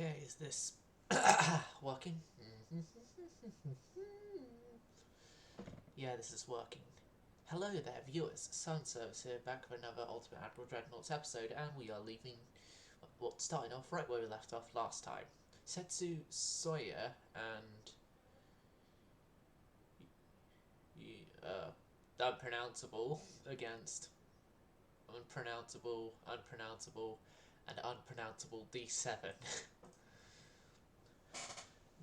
Okay, is this working? Yeah, this is working. Hello there, viewers. Sun Service here, back for another Ultimate Admiral Dreadnoughts episode, and we are starting off right where we left off last time. Setsu Sawyer and unpronounceable against unpronounceable, and unpronounceable D7.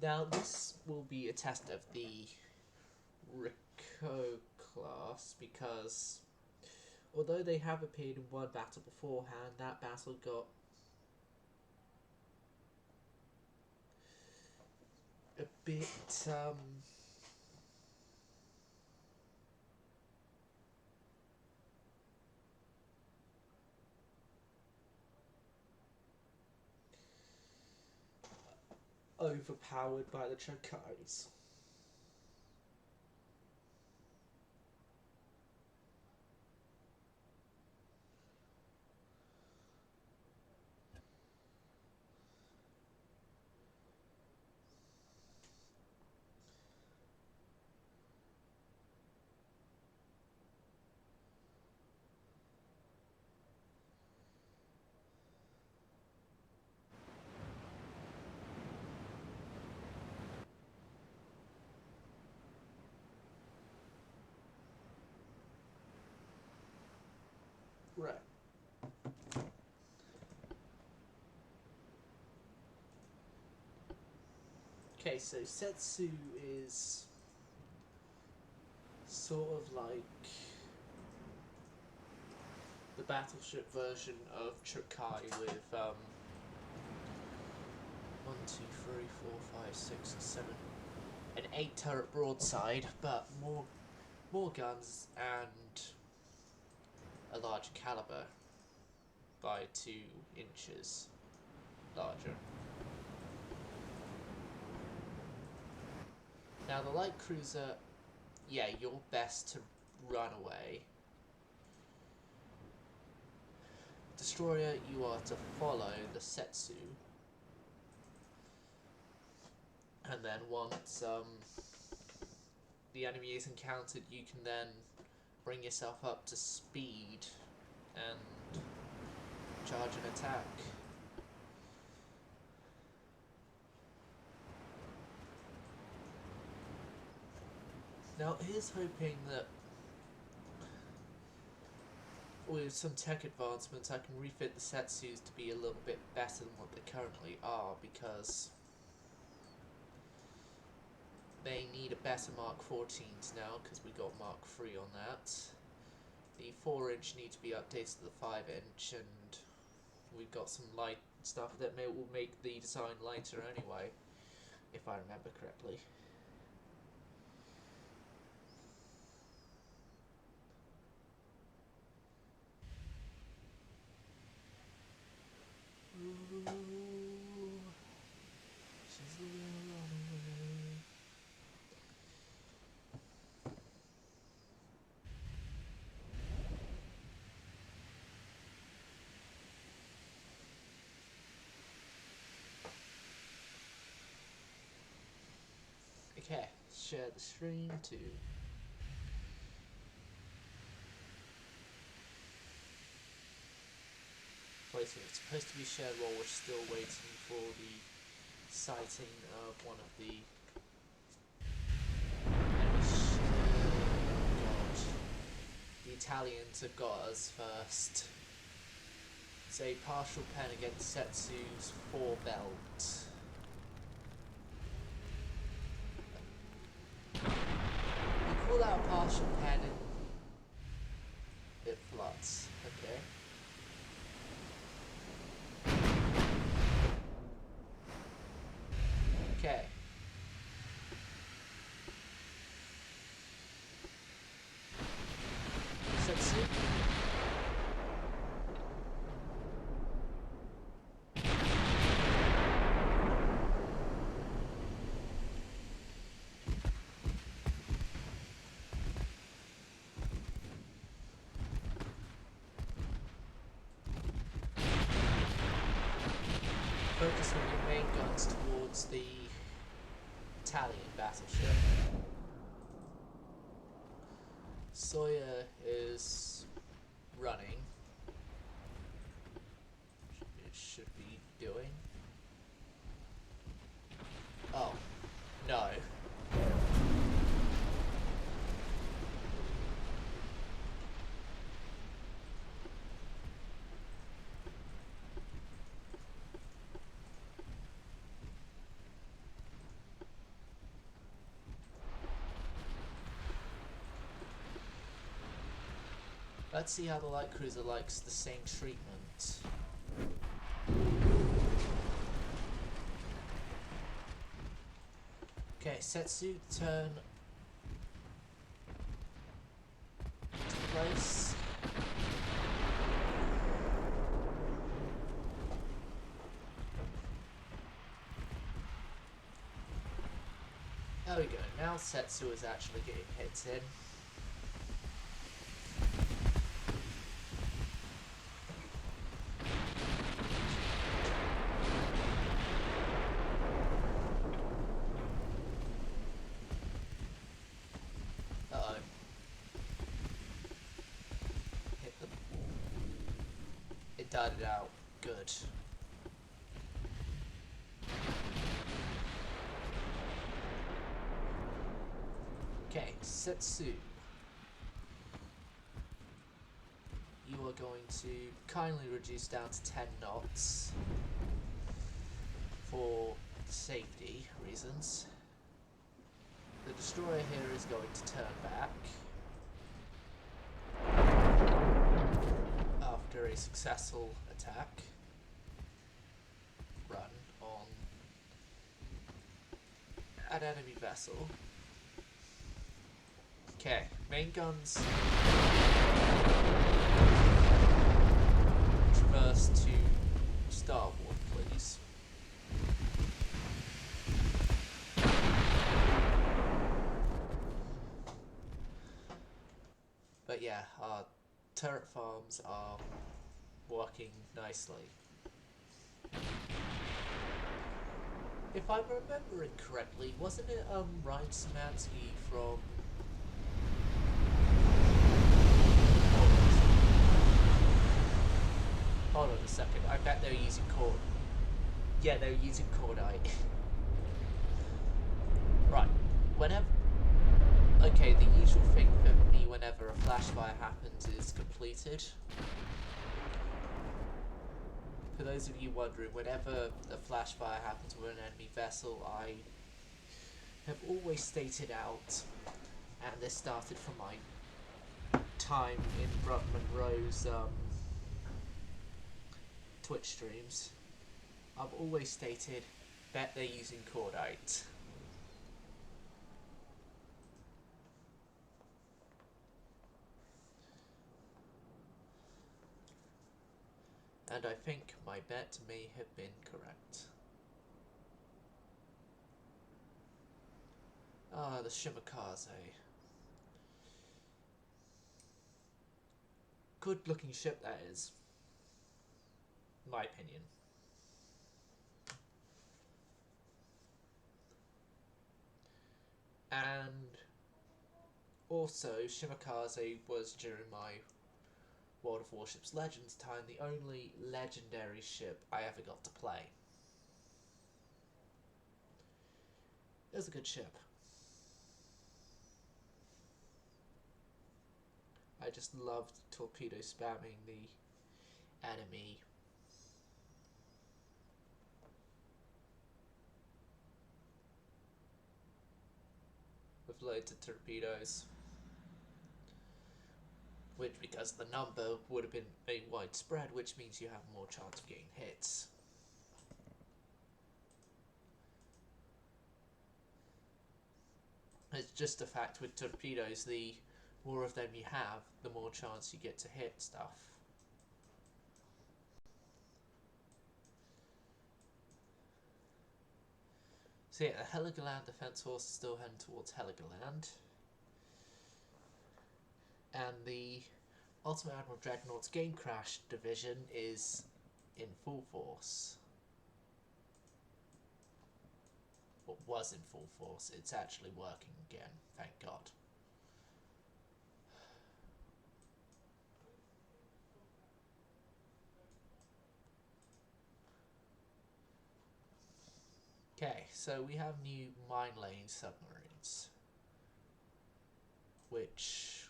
Now, this will be a test of the Rico class because although they have appeared in one battle beforehand, that battle got a bit overpowered by the Chokais. Right. Okay, so Setsu is sort of like the battleship version of Chokai with 1, 2, 3, 4, 5, 6, 7, an 8 turret broadside, but more guns and a large caliber by 2 inches larger. Now the light cruiser, yeah, you're best to run away. Destroyer, you are to follow the Setsu. And then once the enemy is encountered, you can then bring yourself up to speed and charge an attack. Now here's hoping that with some tech advancements I can refit the Setsus to be a little bit better than what they currently are, because they need a better Mark 14s now, because we got Mark 3 on that. The 4-inch needs to be updated to the 5-inch, and we've got some light stuff that will make the design lighter anyway, if I remember correctly. Ooh, she's a little runaway. Okay, share the stream too. Waiting, it's supposed to be shared while we're still waiting for the sighting of one of the enemies. God. The Italians have got us first. It's a partial pen against Setsu's 4 belt. You call out a partial pen and it floods, okay? Okay. Setsu? swing your main guns towards the Italian battleship. Sawyer is running. It should be doing. Oh, no. Let's see how the light cruiser likes the same treatment. Okay, Setsu, turn to place. There we go, now Setsu is actually getting hits in. Died it out. Good. Okay, Setsu. You are going to kindly reduce down to 10 knots for safety reasons. The destroyer here is going to turn back after a successful attack run on an enemy vessel. Okay, main guns traverse to starboard, please. But yeah, our turret farms are working nicely. If I'm remembering correctly, wasn't it Ryan Szymanski from... Hold on a second, I bet they're using Cord. Yeah, they're using Cordite. Right, whenever... Okay, the usual thing for me whenever a flash fire happens is completed. For those of you wondering, whenever a flash fire happens with an enemy vessel, I have always stated out, and this started from my time in Brunt Monroe's Twitch streams, I've always stated, bet they're using Cordite. And I think my bet may have been correct. Ah, the Shimakaze. Good looking ship that is. My opinion. And also, Shimakaze was during my World of Warships Legends time the only legendary ship I ever got to play. It was a good ship. I just loved torpedo spamming the enemy. With loads of torpedoes. Which, because the number would have been a widespread, which means you have more chance of getting hits. It's just a fact with torpedoes, the more of them you have, the more chance you get to hit stuff. So yeah, the Heligoland Defence Force is still heading towards Heligoland. And the Ultimate Admiral Dreadnought's Game Crash division is in full force. was in full force. It's actually working again, thank God. Okay, so we have new mine lane submarines, which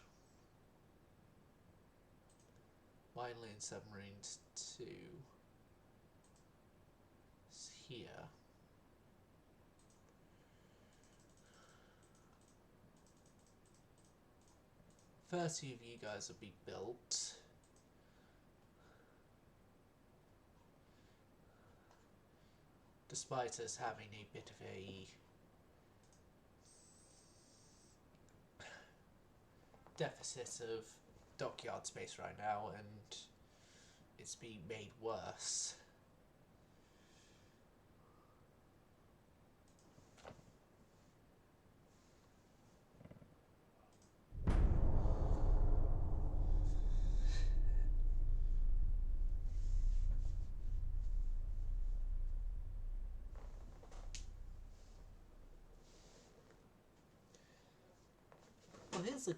mine lane submarines 2 is here. First few of you guys will be built. Despite us having a bit of a deficit of dockyard space right now, and it's being made worse. Well, here's a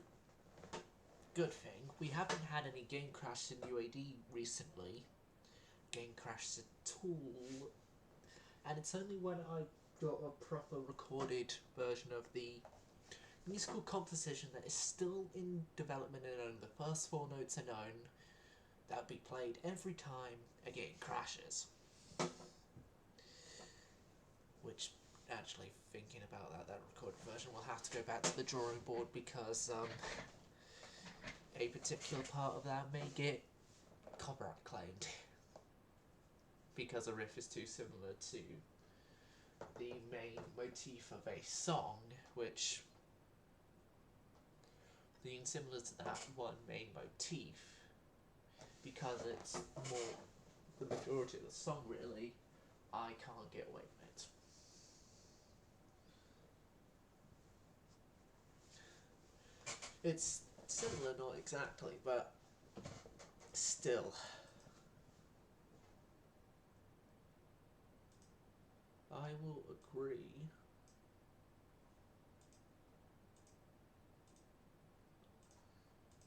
good thing. We haven't had any game crashes in UAD recently. Game crashes at all. And it's only when I got a proper recorded version of the musical composition that is still in development and only the first 4 notes are known that will be played every time a game crashes. Which, actually, thinking about that recorded version, we'll have to go back to the drawing board because a particular part of that may get copyright claimed because the riff is too similar to the main motif of a song, which, being similar to that one main motif, because it's more the majority of the song really, I can't get away with it. It's similar, not exactly, but still. I will agree.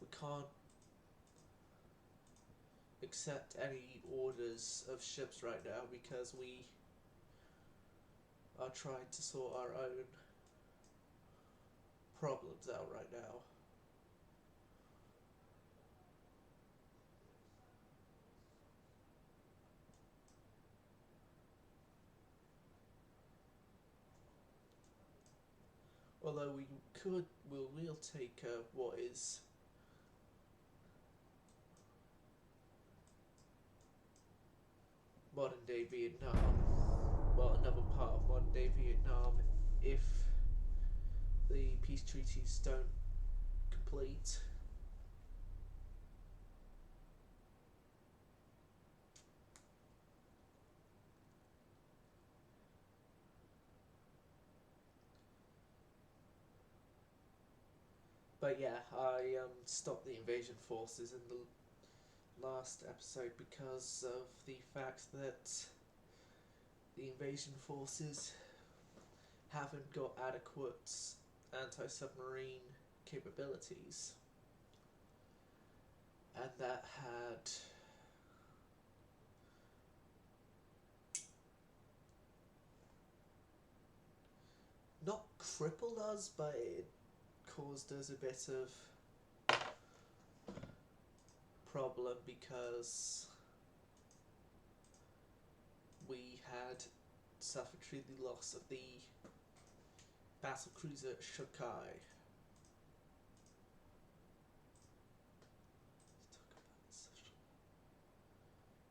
We can't accept any orders of ships right now because we are trying to sort our own problems out right now. Although we'll take what is modern day Vietnam, well, another part of modern day Vietnam, if the peace treaties don't complete. But yeah, I stopped the invasion forces in the last episode because of the fact that the invasion forces haven't got adequate anti-submarine capabilities, and that had not crippled us, but it caused us a bit of problem because we had suffered through the loss of the battle cruiser Shokai.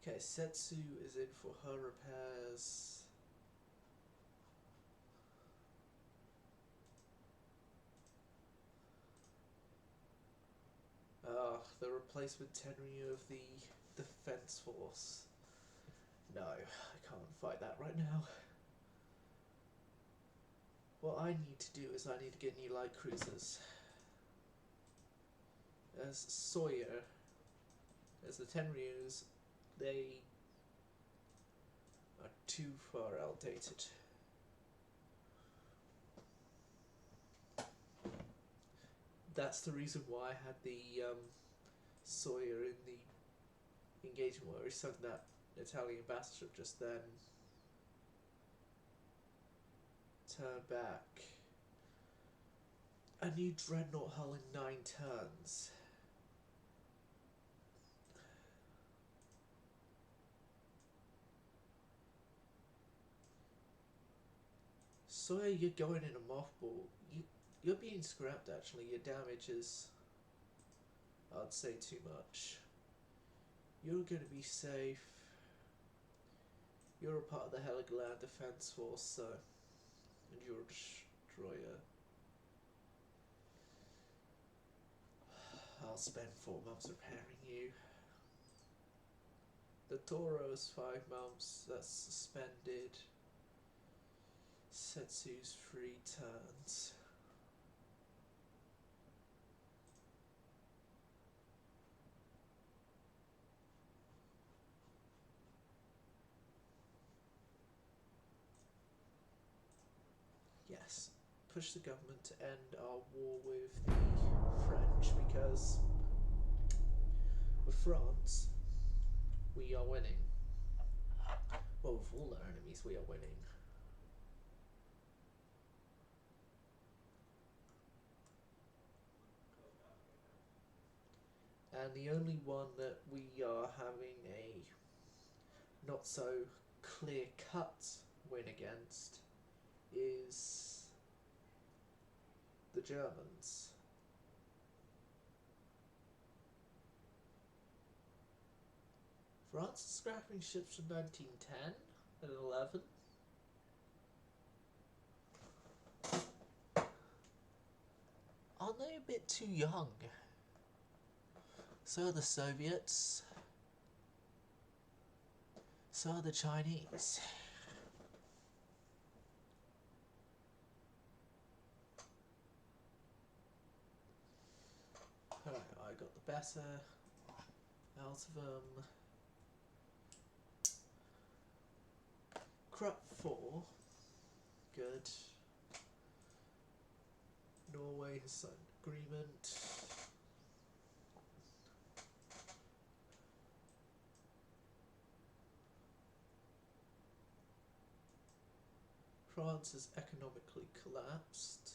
Okay, Setsu is in for her repairs. The replacement Tenryu of the Defense Force. No, I can't fight that right now. What I need to do is I need to get new light cruisers. As Sawyer, as the Tenryus, they are too far outdated. that's the reason why I had the Sawyer in the engagement where he sunk that Italian battleship just then. Turn back. A new dreadnought hull in 9 turns. Sawyer, you're going in a mothball. You're being scrapped actually. Your damage is, I'd say, too much. You're going to be safe. You're a part of the Heligoland Defence Force, so. And you're a destroyer. I'll spend 4 months repairing you. The Toro's 5 months, that's suspended. Setsu's 3 turns. Yes, push the government to end our war with the French, because with France, we are winning. Well, with all our enemies, we are winning. And the only one that we are having a not so clear-cut win against is the Germans. France is scrapping ships from 1910 and 11. Aren't they a bit too young? So are the Soviets. So are the Chinese. Alright, I got the better out of them. Krupp 4. Good. Norway has signed an agreement. France has economically collapsed.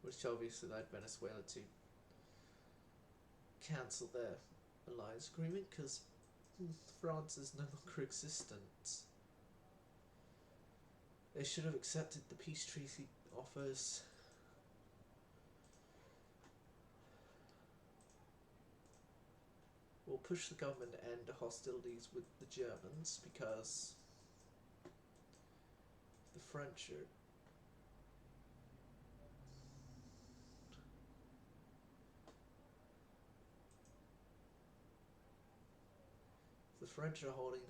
Which obviously led Venezuela to cancel their alliance agreement because France is no longer existent. They should have accepted the peace treaty offers. We'll push the government to end hostilities with the Germans because the French are holding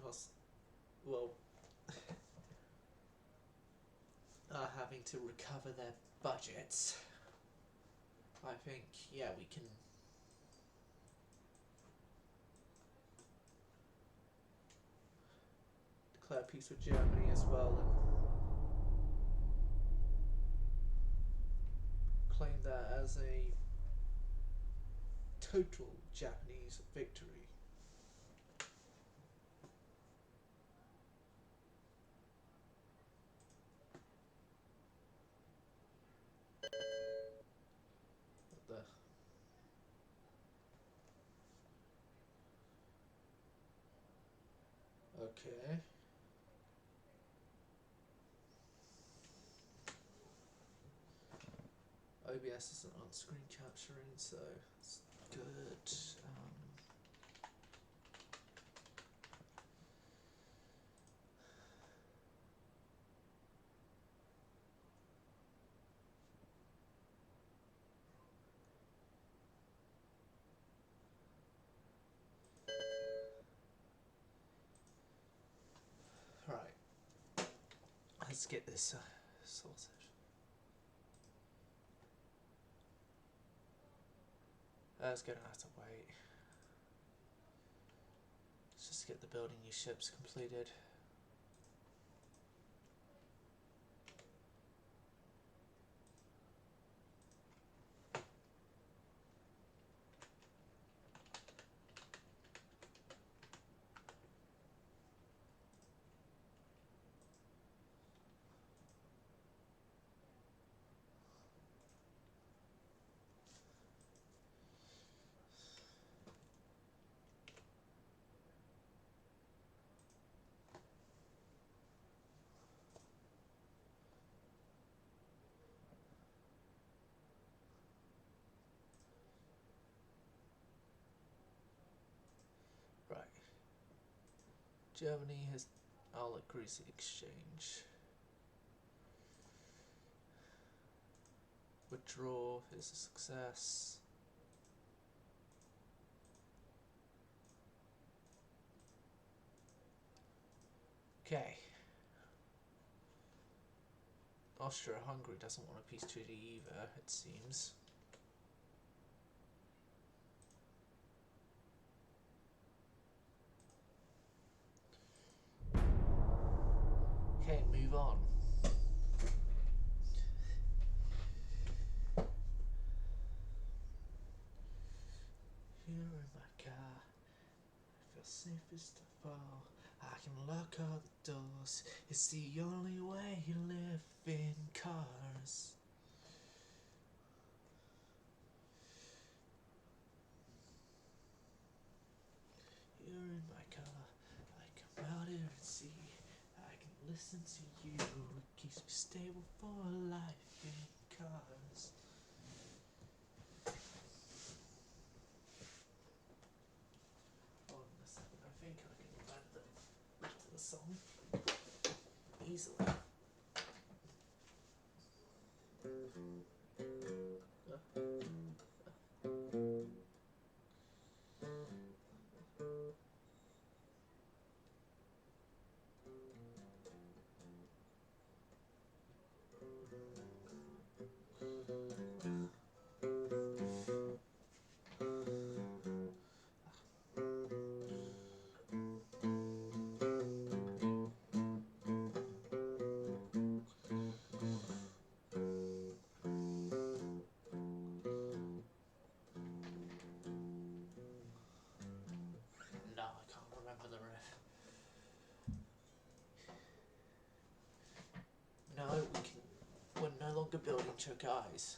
are having to recover their budgets. I think, yeah, we can declare peace with Germany as well and claim that as a total Japanese victory. Okay. OBS isn't on screen capturing, so it's good. Right. Let's get this sorted. That's gonna have to wait. Let's just get the building your ships completed. Right. Germany has I'll agree to exchange. Withdraw is a success. Okay. Austria-Hungary doesn't want a peace treaty either, it seems. Okay, move on. Here in my car, I feel safest to fall. I can lock all the doors. It's the only way you live in cars. Here in my car, I come out here and see. I can listen to you. It keeps me stable for life in cars. Hold on a second, I think I can add the rest of the song easily. No, I can't remember the riff. No, we're no longer building Chogais.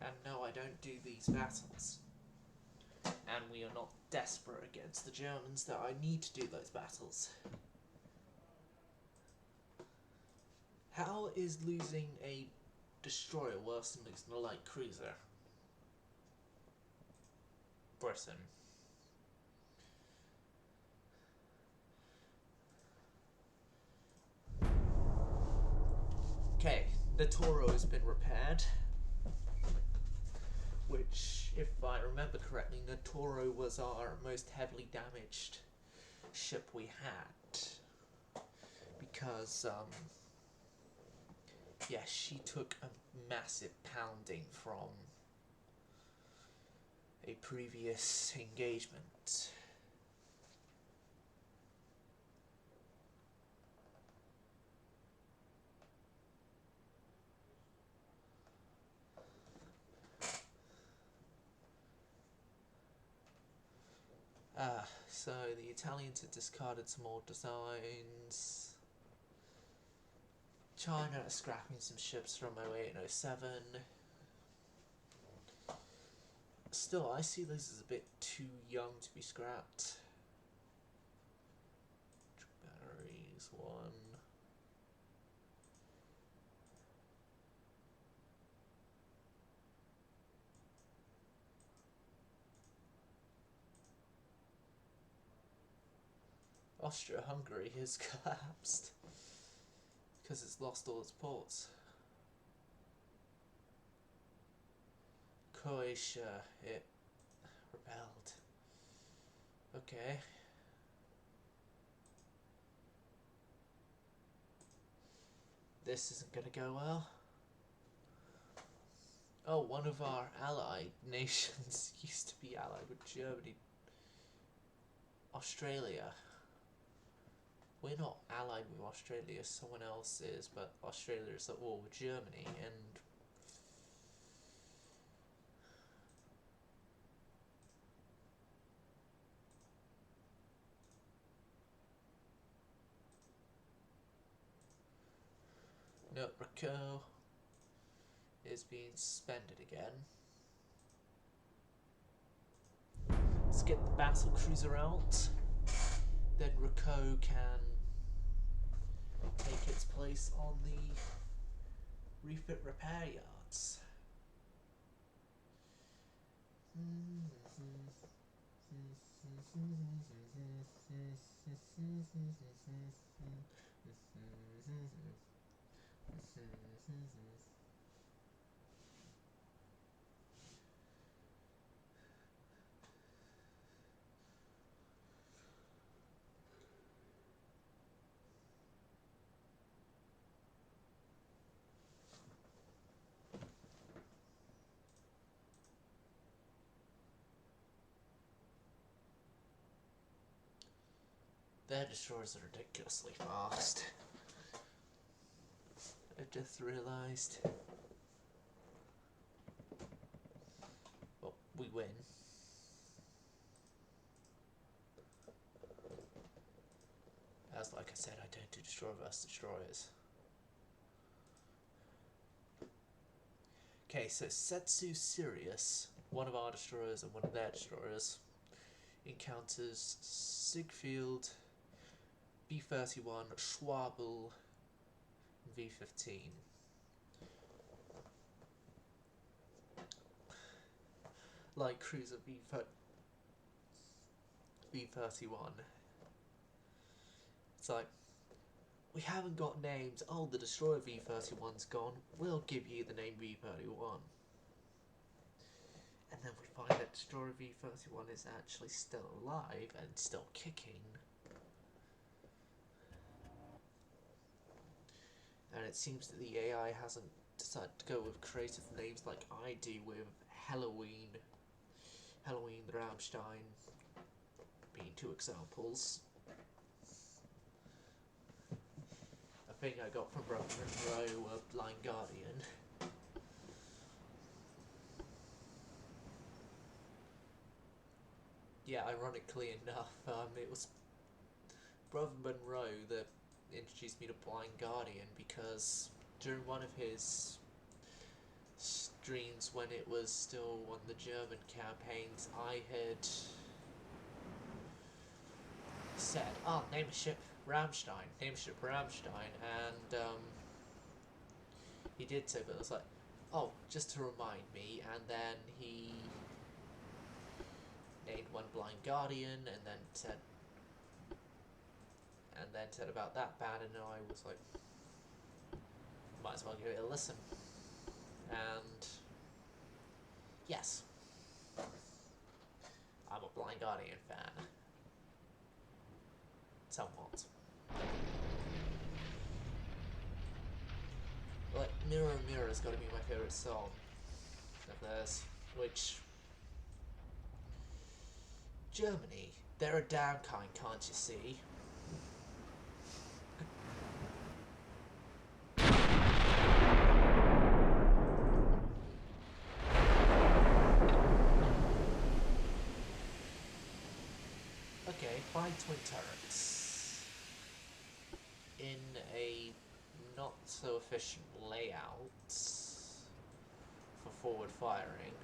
And no, I don't do these battles. And we are not desperate against the Germans that I need to do those battles. How is losing a destroyer worse than losing a light cruiser? Britain. Okay, the Toro has been repaired. Which, if I remember correctly, the Toro was our most heavily damaged ship we had. Because, yeah, she took a massive pounding from a previous engagement. So the Italians had discarded some old designs. China are scrapping some ships from 08 and 07. Still, I see those as a bit too young to be scrapped. Batteries, one. Austria-Hungary has collapsed because it's lost all its ports. Croatia, it rebelled. Okay. This isn't gonna go well. Oh, one of our allied nations used to be allied with Germany. Australia. We're not allied with Australia, someone else is, but Australia is at war with Germany, and no, Raquel is being suspended again. Let's get the battle cruiser out. Then Raquel can take its place on the refit repair yards. Their destroyers are ridiculously fast. I just realised. Well, we win. As like I said, I don't do destroyer versus destroyers. Okay, so Setsu Sirius, one of our destroyers and one of their destroyers, encounters Siegfried, B-31, Schwabel, V-15. Light cruiser V-31. It's like, we haven't got names. Oh, the destroyer V-31's gone. We'll give you the name V-31. And then we find that destroyer V-31 is actually still alive and still kicking. And it seems that the AI hasn't decided to go with creative names like I do with Halloween the Rammstein being two examples. A thing I got from Brother Monroe, Blind Guardian. Yeah, ironically enough, it was Brother Monroe that introduced me to Blind Guardian, because during one of his streams when it was still on the German campaigns, I had said, oh, name a ship Rammstein, and he did so, but I was like, oh, just to remind me, and then he named one Blind Guardian, and then said about that bad, and I was like, might as well give it a listen. And yes, I'm a Blind Guardian fan. Somewhat. Like, Mirror Mirror's gotta be my favourite song of theirs, which... Germany, they're a damn kind, can't you see? Okay, 5 twin turrets in a not so efficient layout for forward firing.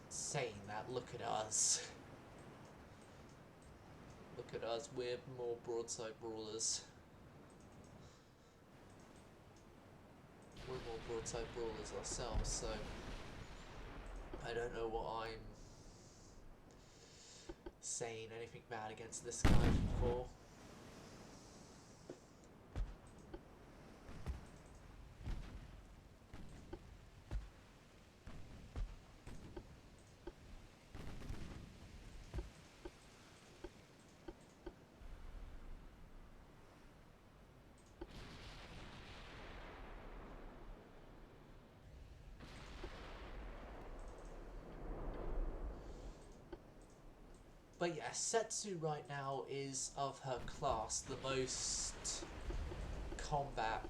Saying that, look at us. Look at us, we're more broadside brawlers. We're more broadside brawlers ourselves, so I don't know what I'm saying anything bad against this guy for. But yeah, Setsu right now is, of her class, the most combat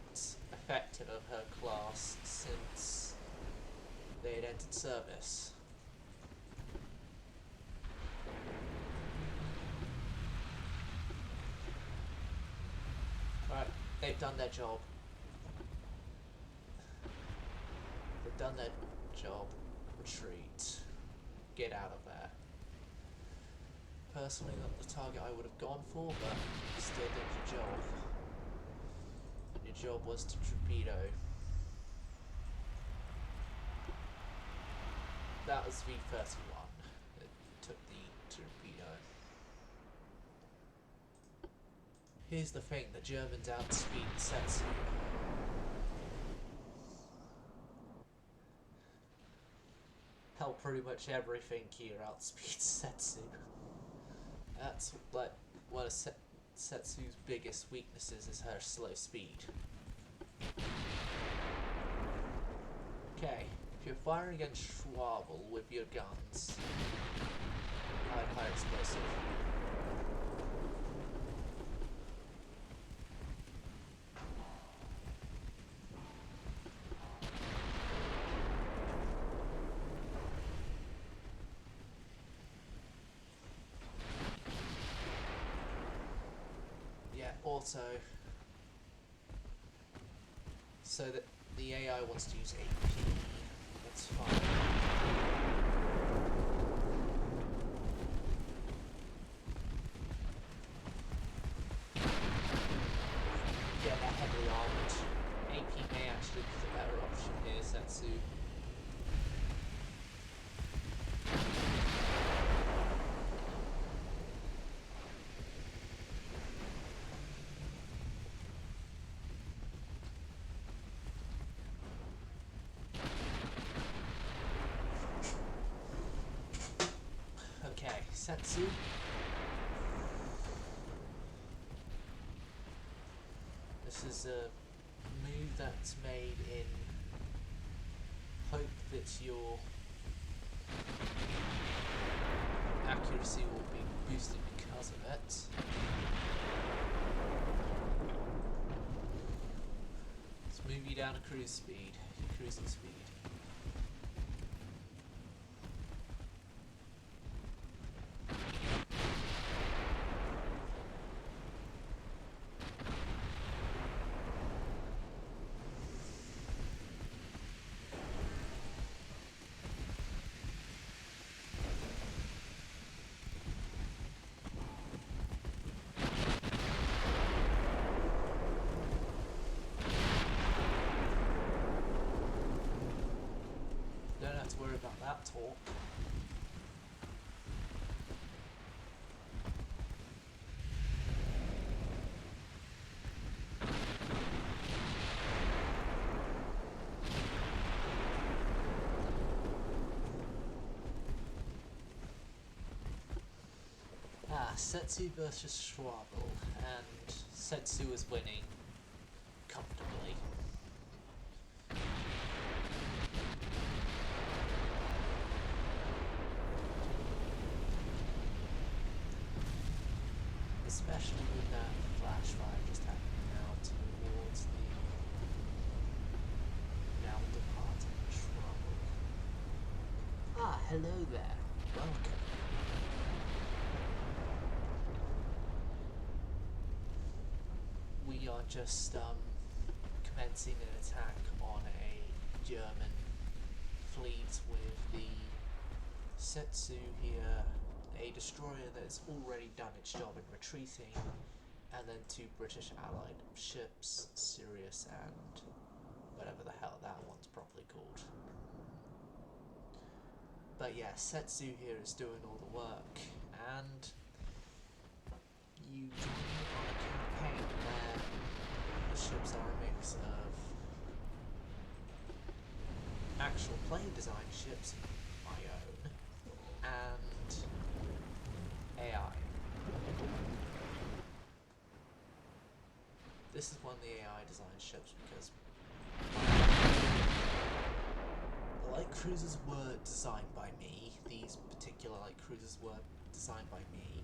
effective of her class since they had entered service. Alright, they've done their job. They've done their job. Retreat. Get out of there. Personally, not the target I would have gone for, but you still did your job. And your job was to torpedo. That was V-31 that took the torpedo. Here's the thing, the Germans outspeed Setsu. Hell, pretty much everything here outspeeds Setsu. That's like one of Setsu's biggest weaknesses is her slow speed. Okay, if you're firing against Schwabel with your guns, high explosive. Also, so that the AI wants to use AP, that's fine. Yeah, that heavily armored. AP may actually be the better option here, Setsu. Setsu. This is a move that's made in hope that your accuracy will be boosted because of it. Let's move you down to cruise speed, cruising speed. Worry about that talk. Setsu versus Schwabel, and Setsu is winning comfortably. Especially with that flash fire just happening now towards the now departing Schwabel. Ah, hello there. Welcome. We are just commencing an attack on a German fleet with the Setsu here, a destroyer that's already done its job in retreating, and then two British allied ships, Sirius and whatever the hell that one's properly called. But yeah, Setsu here is doing all the work, and you join on a campaign where the ships are a mix of actual play design ships, my own, and AI. This is one of the AI design ships because the light cruisers were designed by me. These particular light cruisers were designed by me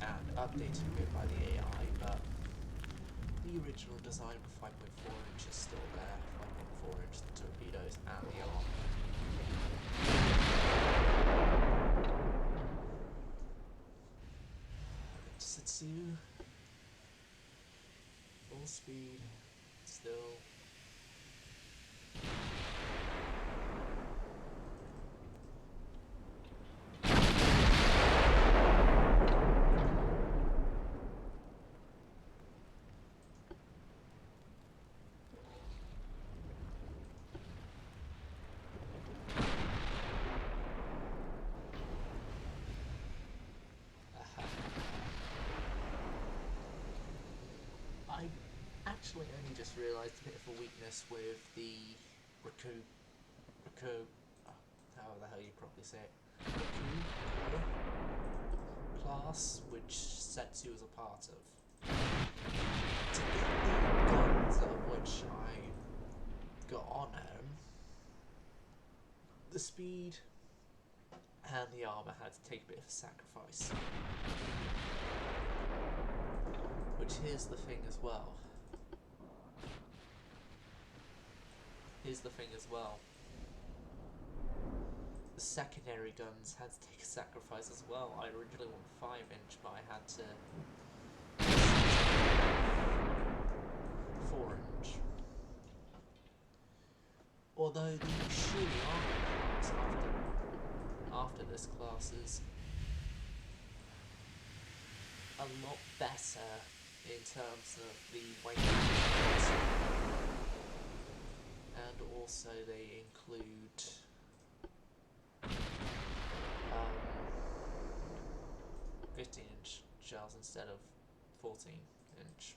and updated a bit by the AI, but the original design with 5.4 inch is still there. 5.4 inch torpedoes and the arm. Setsu, full speed, still. I actually only just realised a bit of a weakness with the Raku, how the hell you probably say it, Raku class, which Setsu is a part of. To get the guns of which I got on him, the speed and the armour had to take a bit of a sacrifice. Which here's the thing as well. The secondary guns had to take a sacrifice as well. I originally wanted 5 inch, but I had to 4 inch. Although the Shuri armor class after this class is a lot better in terms of the weight and also they include 15 inch shells instead of 14 inch.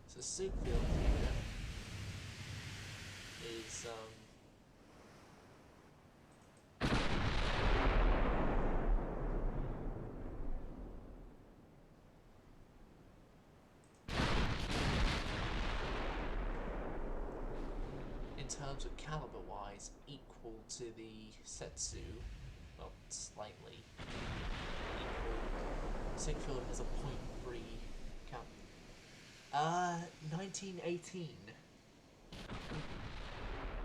So Sigfield here is in terms of caliber wise equal to the Setsu, well, slightly equal. Sigfield has a .3 caliber. 1918.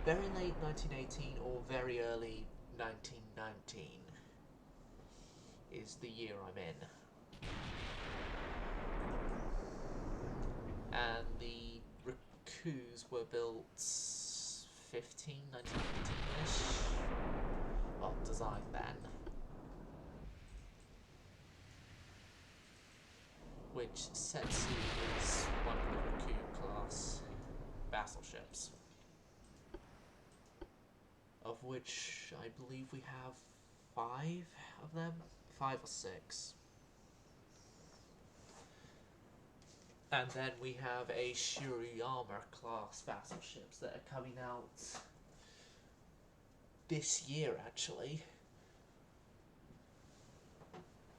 Very late 1918 or very early 1919 is the year I'm in. And the Rakus were built 1915-ish. Well, designed then. Which Setsu is one of the Raku class battleships. Of which I believe we have 5 of them? 5 or 6. And then we have a Shuri armor class battleships that are coming out this year, actually.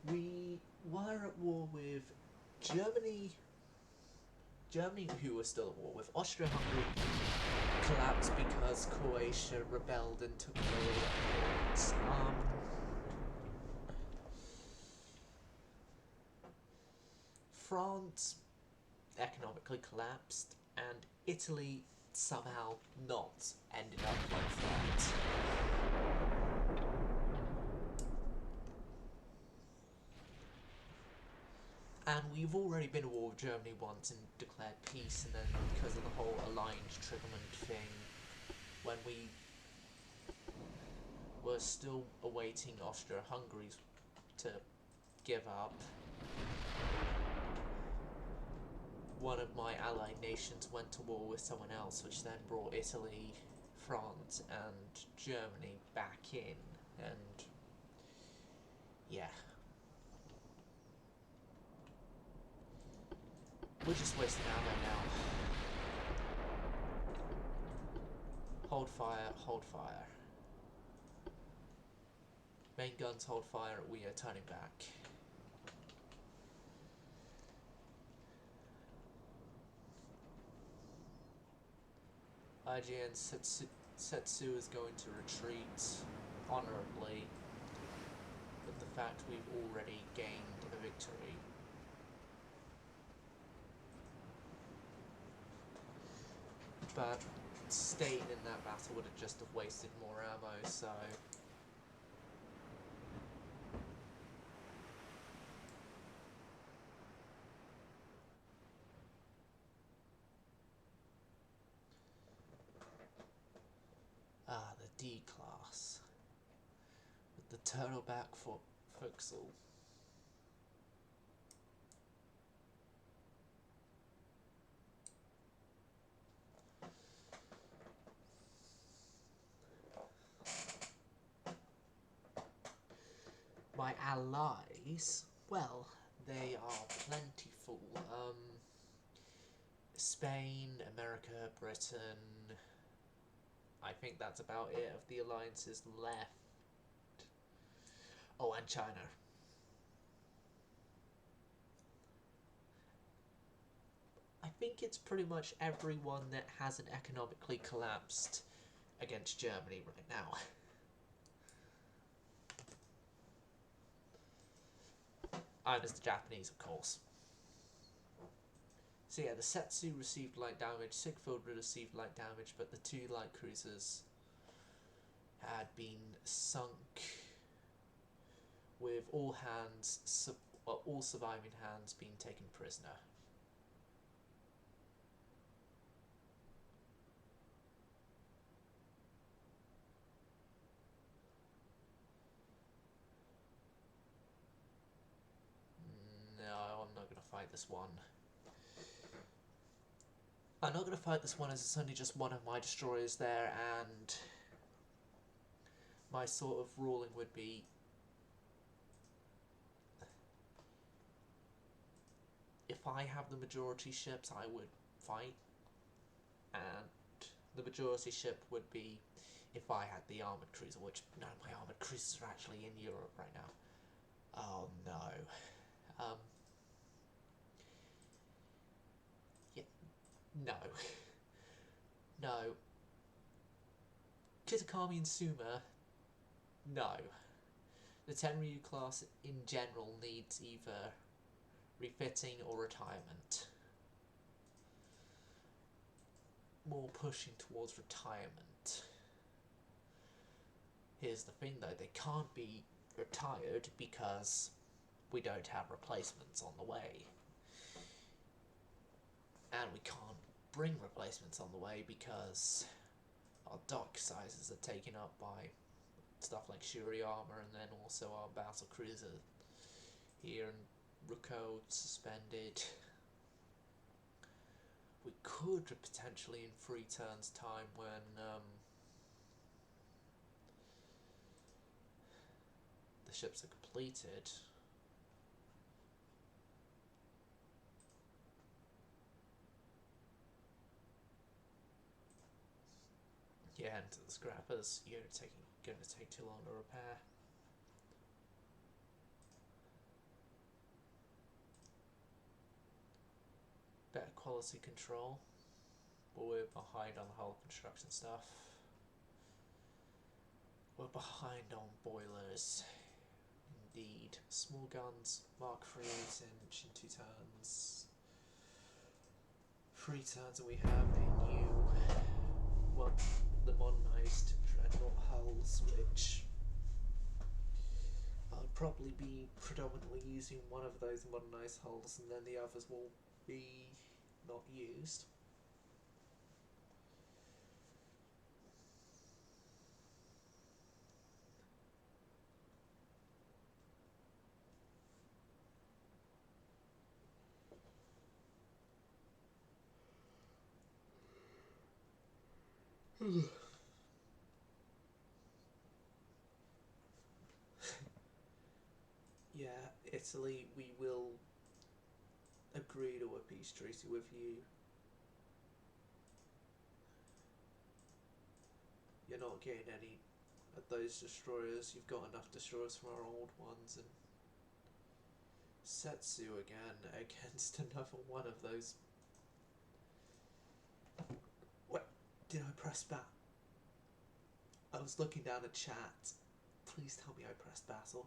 We were at war with Germany, who were still at war with. Austria-Hungary collapsed because Croatia rebelled and took away all their ports. France economically collapsed, and Italy somehow not ended up like France. And we've already been at war with Germany once and declared peace, and then because of the whole aligned triggerment thing, when we were still awaiting Austria-Hungary to give up, one of my allied nations went to war with someone else, which then brought Italy, France and Germany back in, and yeah. We're just wasting ammo now. Hold fire, hold fire. Main guns hold fire, we are turning back. IGN Setsu is going to retreat honourably with the fact we've already gained a victory. But staying in that battle would have just have wasted more ammo, so... Ah, the D class. With the turtleback forecastle. My allies, well, they are plentiful. Spain, America, Britain. I think that's about it of the alliances left. Oh, and China. I think it's pretty much everyone that hasn't economically collapsed against Germany right now. Minus the Japanese, of course. So yeah, the Setsu received light damage, Siegfried received light damage, but the two light cruisers had been sunk with all surviving hands being taken prisoner. No, I'm not going to fight this one. I'm not going to fight this one as it's only just one of my destroyers there, and my sort of ruling would be if I have the majority ships, I would fight, and the majority ship would be if I had the armoured cruiser, which none of my armoured cruisers are actually in Europe right now. Oh no. Yeah, no. No. Kitakami and Suma, no. The Tenryu class in general needs either refitting or retirement. More pushing towards retirement. Here's the thing though, they can't be retired because we don't have replacements on the way. And we can't bring replacements on the way because our dock sizes are taken up by stuff like Shuri armor, and then also our battle cruiser here in Ruko suspended. We could potentially in 3 turns time when the ships are completed. Yeah, and the scrappers, you're going to take too long to repair. Better quality control, but we're behind on the hull construction stuff. We're behind on boilers. Indeed. Small guns, Mark 3 8-inch in 2 turns. 3 turns, and we have a new, well, the modernised Dreadnought hulls, which I'll probably be predominantly using one of those modernised hulls, and then the others will be not used. Yeah, Italy, we will agree to a peace treaty with you. You're not getting any of those destroyers. You've got enough destroyers from our old ones, and Setsu again against another one of those. What? Did I I was looking down at chat. Please tell me I pressed Basil.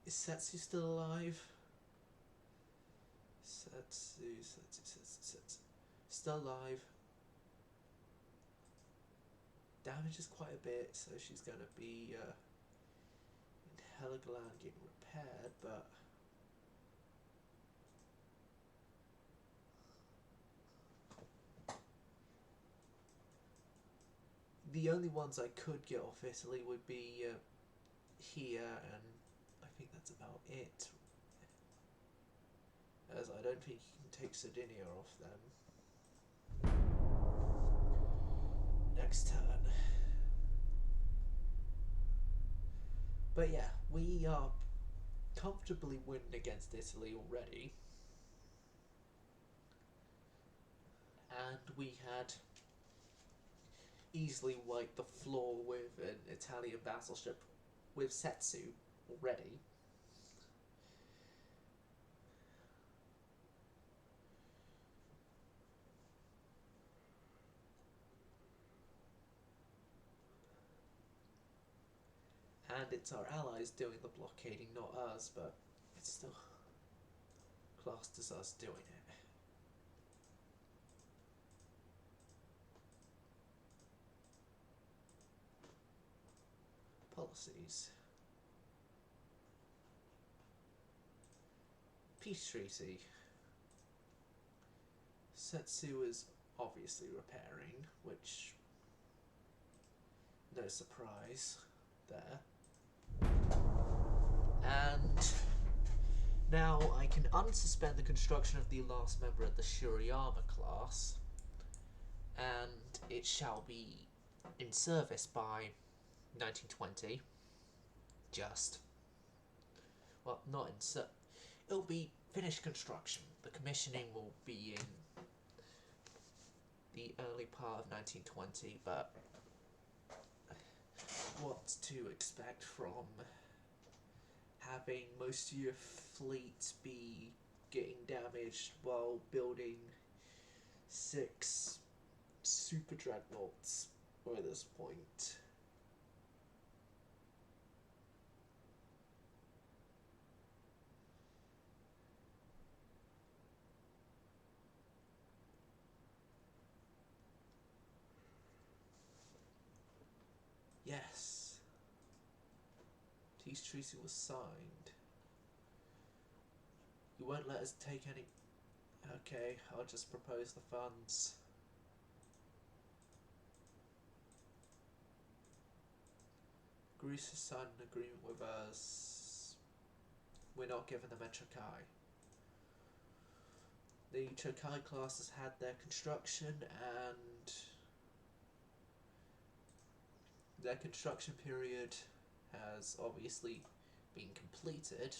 Is Setsu still alive? Setsu. Still alive. Damages quite a bit, so she's gonna be in Heligoland getting repaired, but the only ones I could get off Italy would be here, and I think that's about it. As I don't think you can take Sardinia off them. Next turn. But yeah, we are comfortably winning against Italy already. And we had easily wiped the floor with an Italian battleship with Setsu already. And it's our allies doing the blockading, not us, but it's still classed as us doing it. Policies. Peace treaty. Setsu is obviously repairing, which no surprise there. And now I can unsuspend the construction of the last member of the Shuriyama class, and it shall be in service by 1920. Just. Well, not in service. It'll be finished construction. The commissioning will be in the early part of 1920, but what to expect from having most of your fleet be getting damaged while building 6 super dreadnoughts by this point. Yes. Peace treaty was signed. You won't let us take any... Okay, I'll just propose the funds. Greece has signed an agreement with us. We're not giving them a Chokai. The Chokai class has had their construction, and their construction period has obviously been completed.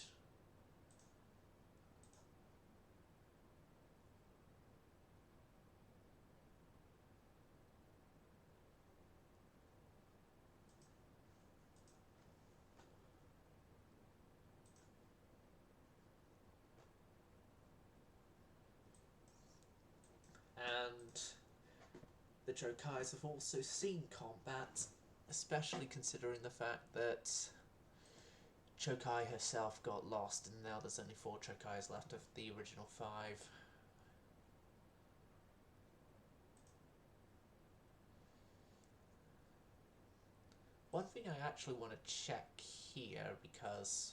And the Chokais have also seen combat, especially considering the fact that Chokai herself got lost and now there's only 4 Chokais left of the original 5. One thing I actually want to check here, because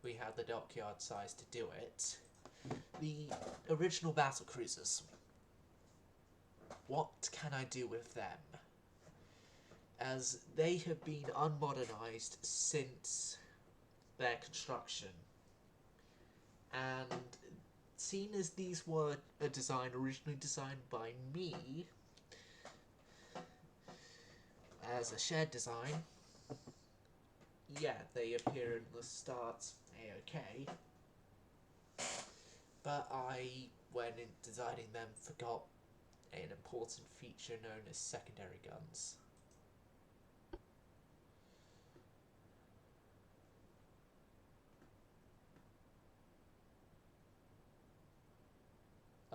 we have the dockyard size to do it, the original battle cruisers. What can I do with them? As they have been unmodernized since their construction. And seeing as these were a design originally designed by me as a shared design, yeah, they appear in the start A-OK. But I, when in designing them, forgot an important feature known as secondary guns.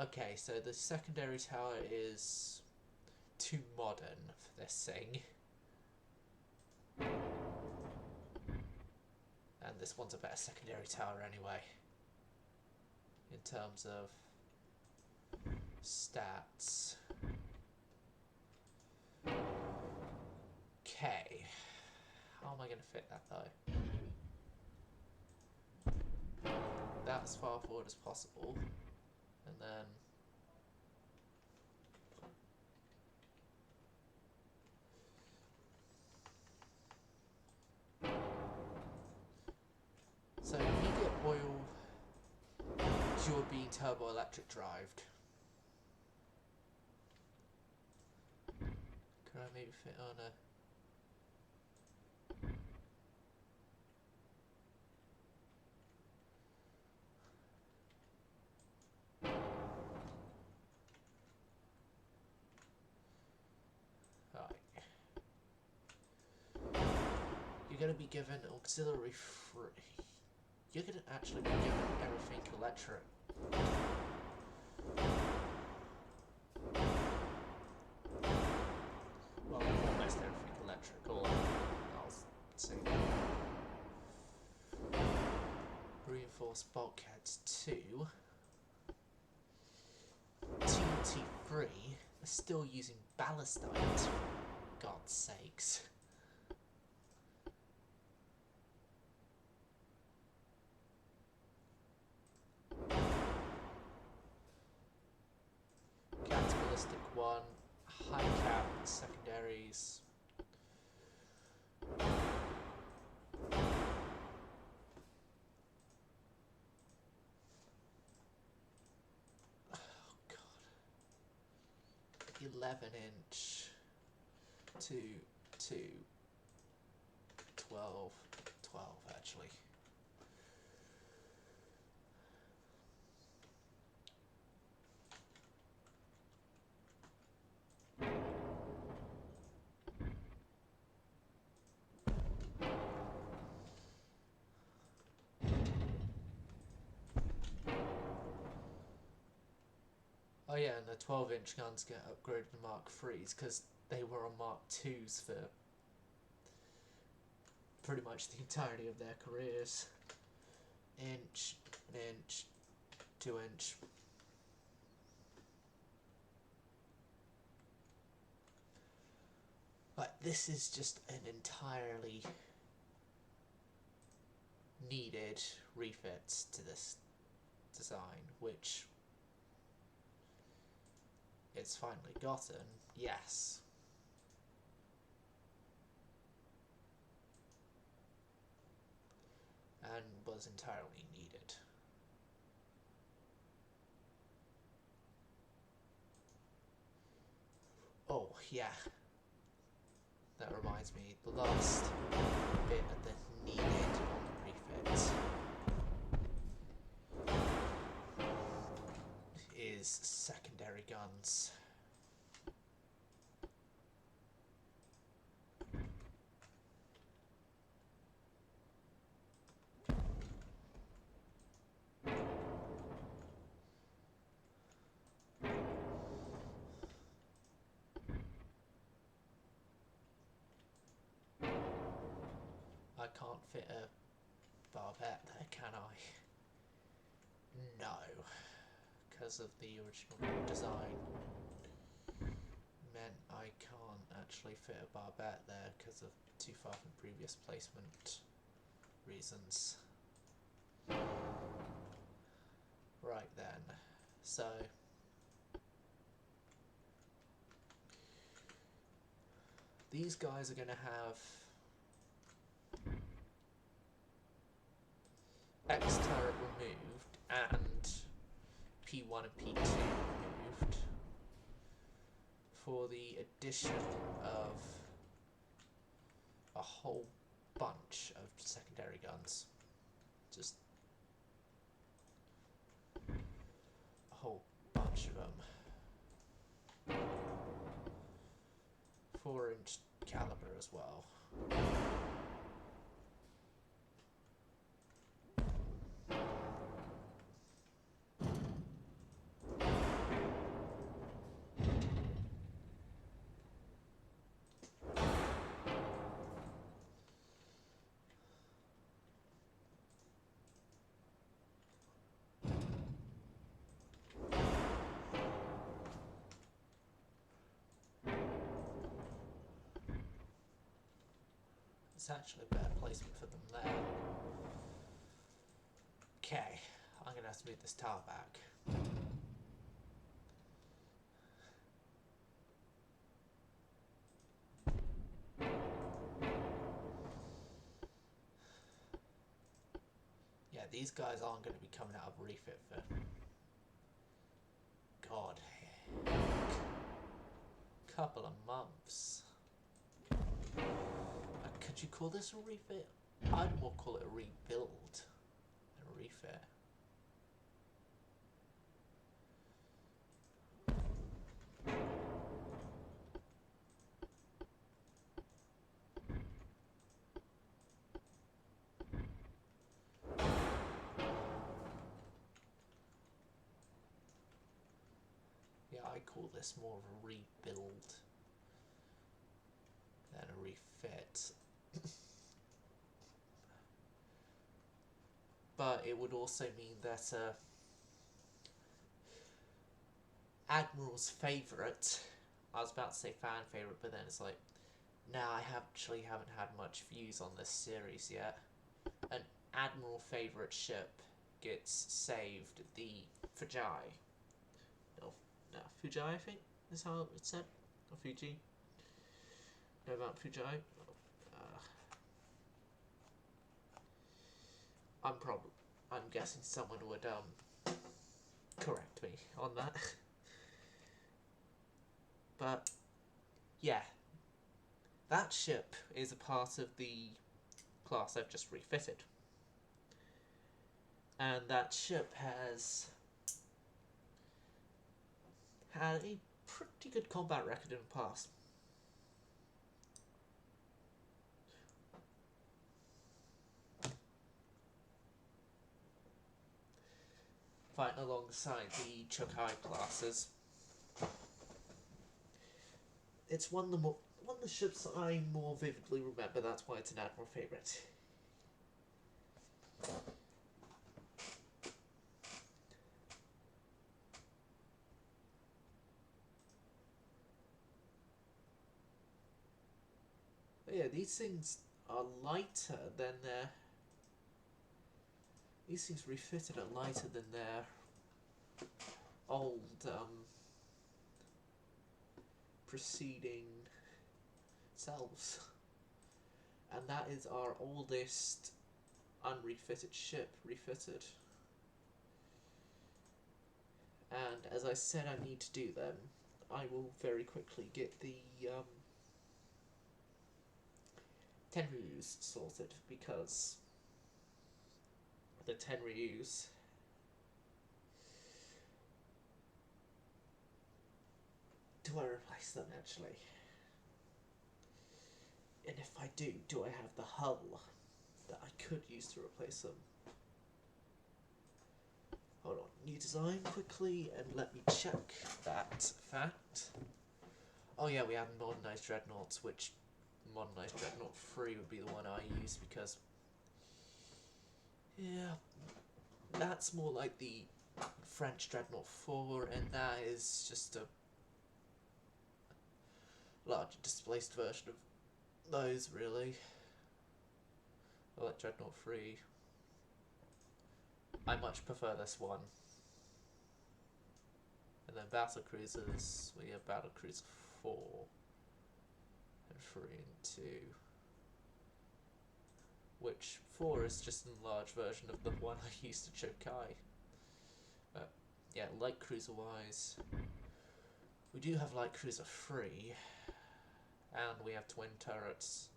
Okay, so the secondary tower is too modern for this thing. And this one's a better secondary tower anyway. In terms of stats. Okay. How am I going to fit that though? That as far forward as possible. And then... So if you get oil, you're being turbo-electric drived. Could I maybe fit on a... You're going to be given auxiliary free. You're going to actually be given everything electric. Well, almost everything electrical. I'll say that. Reinforced bulkheads 2. TNT 3. They're still using ballistite. God's sakes. Ballistic 1, high cap, secondaries. Oh god. 11-inch to 12 actually. Oh yeah, and the 12-inch guns get upgraded to Mark 3s because they were on Mark 2s for pretty much the entirety of their careers. Inch, an inch, 2-inch. But this is just an entirely needed refit to this design, which it's finally gotten, yes. And was entirely needed. Oh, yeah. That reminds me, the last bit of the needed on the refit is secondary guns. I can't fit a barbette there, can I? No. Because of the original design. Meant I can't actually fit a barbette there because of too far from previous placement reasons. Right then. So... these guys are going to have X turret removed and P1 and P2 removed for the addition of a whole bunch of secondary guns. Just a whole bunch of them. 4-inch caliber as well. It's actually a better placement for them there. Okay, I'm gonna have to move this tower back. Yeah, these guys aren't going to be coming out of refit for... God. Couple of months. Could you call this a refit? I'd more call it a rebuild than a refit. Yeah, I call this more of a rebuild than a refit. But it would also mean that Admiral's favourite, I was about to say fan favourite, but then it's like, nah, I actually haven't had much views on this series yet. An Admiral favourite ship gets saved, the Fujai. No, Fujai, I think, is how it's said. Or Fuji. No, about Fujai. I'm guessing someone would correct me on that. But yeah, that ship is a part of the class I've just refitted, and that ship has had a pretty good combat record in the past. Fighting alongside the Chokai classes. It's one of the ships I more vividly remember, that's why it's an Admiral favourite. But yeah, these things are lighter than their... These things refitted are lighter than their old preceding selves. And that is our oldest unrefitted ship refitted. And as I said I need to do them, I will very quickly get the Tenryus sorted, because the Tenryus do I replace them actually? And if I do I have the hull that I could use to replace them? Hold on, new design quickly, and let me check that fact. Oh yeah, we have Modernised Dreadnoughts, which Modernised Dreadnought 3 would be the one I use, because yeah, that's more like the French Dreadnought 4, and that is just a larger displaced version of those, really. I like Dreadnought 3. I much prefer this one. And then Battle Cruisers, we have Battle Cruiser 4 and 3 and 2. Which 4 is just an enlarged version of the one I used to Chokai. But yeah, Light Cruiser wise, we do have Light Cruiser 3, and we have twin turrets.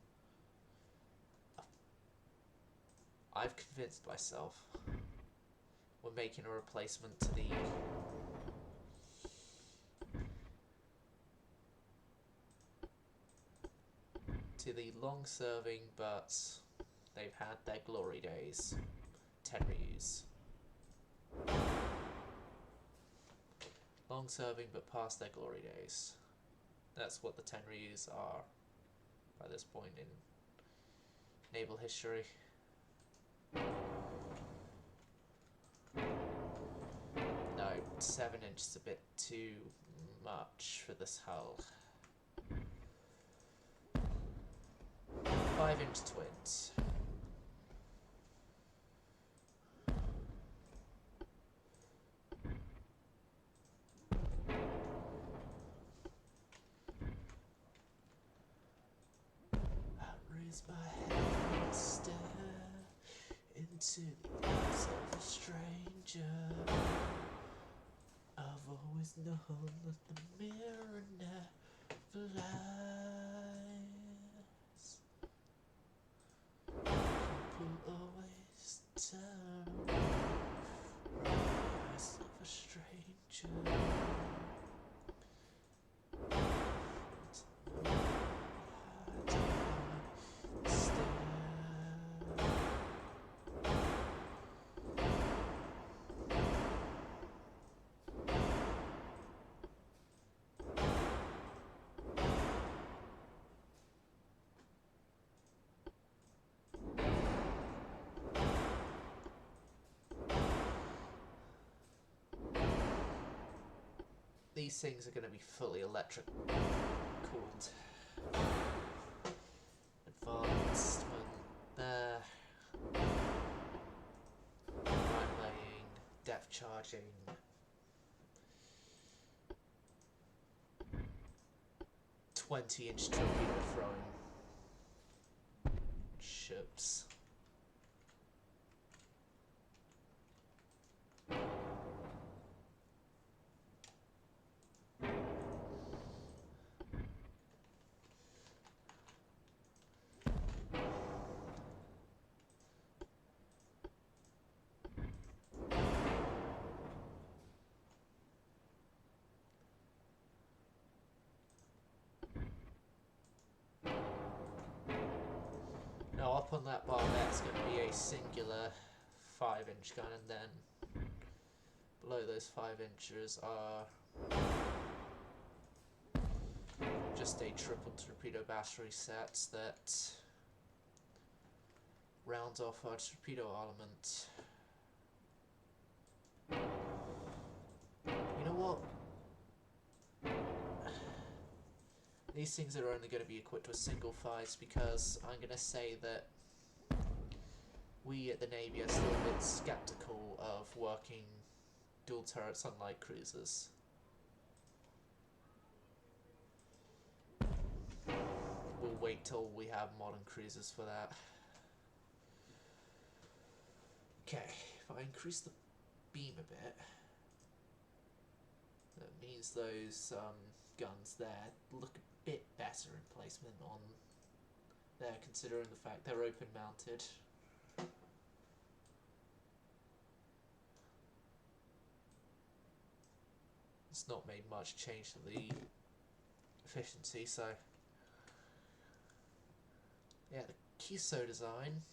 I've convinced myself we're making a replacement to the long-serving, but they've had their glory days, Tenryus. Long-serving but past their glory days. That's what the Tenryus are by this point in naval history. No, 7-inch is a bit too much for this hull. 5-inch twins. Raise my head and stare into the eyes of a stranger. I've always known that the mirror never lies. People always turn from the eyes of a stranger. These things are going to be fully electric cooled. Advancement there. Line laying, depth charging. 20-inch torpedo throwing ships. Now up on that bar there's going to be a singular 5-inch gun, and then below those 5-inchers are just a triple torpedo battery set that rounds off our torpedo armament. You know what? These things are only going to be equipped with single fires because I'm going to say that we at the Navy are still a bit skeptical of working dual turrets on light cruisers. We'll wait till we have modern cruisers for that. Okay, if I increase the beam a bit, that means those guns there look a bit better in placement on there, considering the fact they're open mounted. It's not made much change to the efficiency, so yeah, the Kiso design.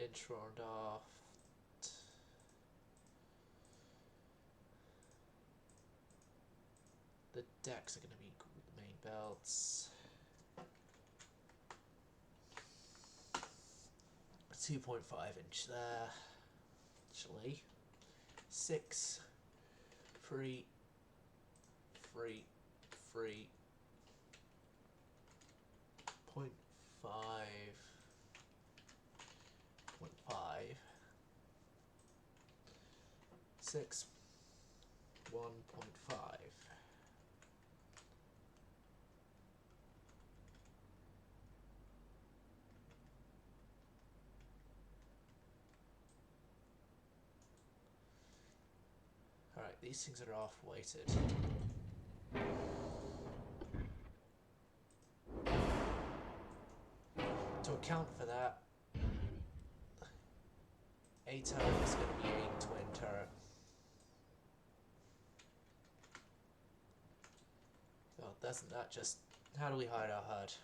Intro and aft. The decks are going to be equal with the main belts. 2.5-inch there. Actually, 6, 3, 3, 3.5. 0.5, 6, 1.5. Alright, these things are off weighted. To account for that, a turret is going to be a twin turret. Oh, doesn't that just... How do we hide our HUD?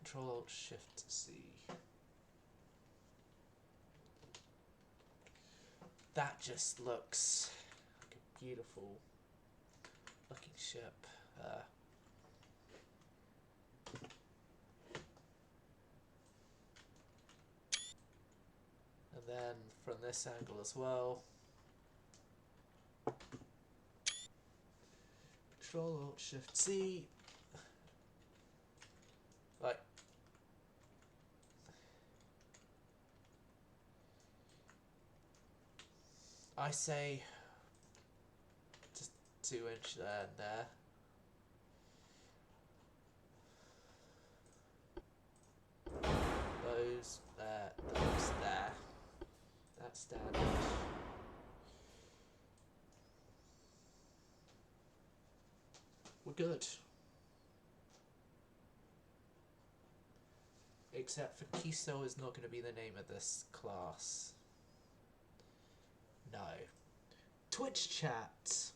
Control-Alt-Shift-C. That just looks like a beautiful looking ship. then from this angle as well. Control Alt Shift Z. Right. I say just 2-inch there and there. Those there, those there. That's standard. We're good. Except for Kiso is not going to be the name of this class. No. Twitch chat.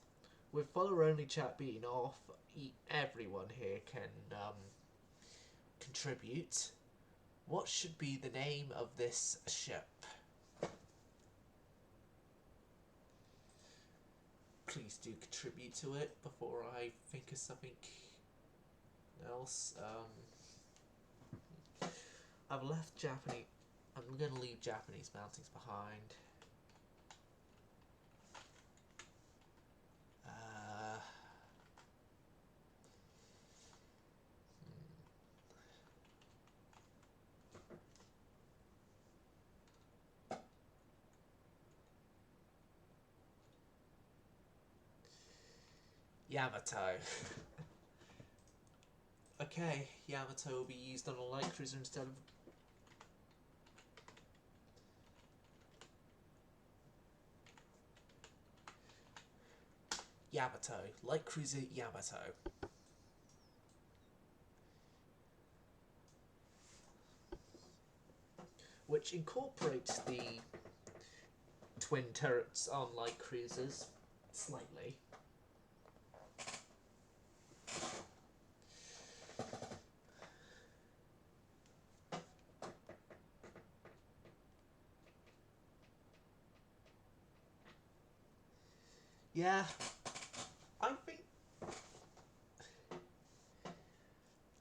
With follower-only chat being off, everyone here can contribute. What should be the name of this ship? Please do contribute to it before I think of something else. I've left Japanese. I'm going to leave Japanese mountings behind. Yamato. Okay, Yamato will be used on a light cruiser instead of... Yamato. Light cruiser Yamato. Which incorporates the twin turrets on light cruisers slightly. Yeah, I think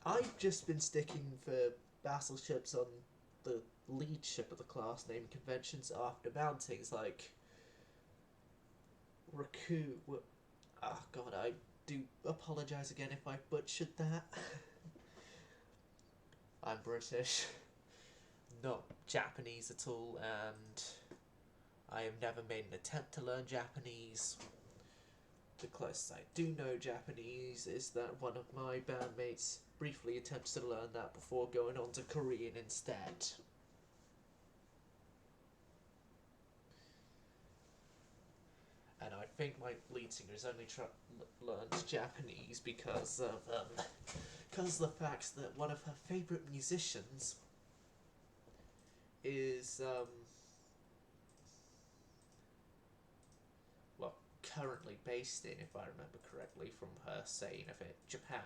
I've just been sticking for battleships on the lead ship of the class naming conventions after mountings, like Raku. Oh god, I do apologise again if I butchered that. I'm British, not Japanese at all, and I have never made an attempt to learn Japanese. The closest I do know Japanese is that one of my bandmates briefly attempted to learn that before going on to Korean instead. And I think my lead singer's only learned Japanese because of the fact that one of her favourite musicians is currently based in, if I remember correctly from her saying of it, Japan.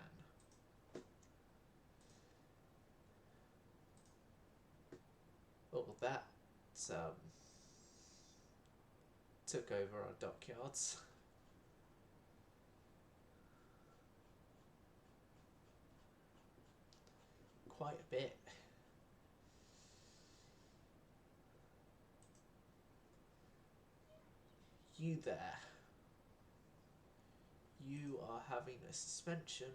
Well, that took over our dockyards. Quite a bit. You there. You are having a suspension.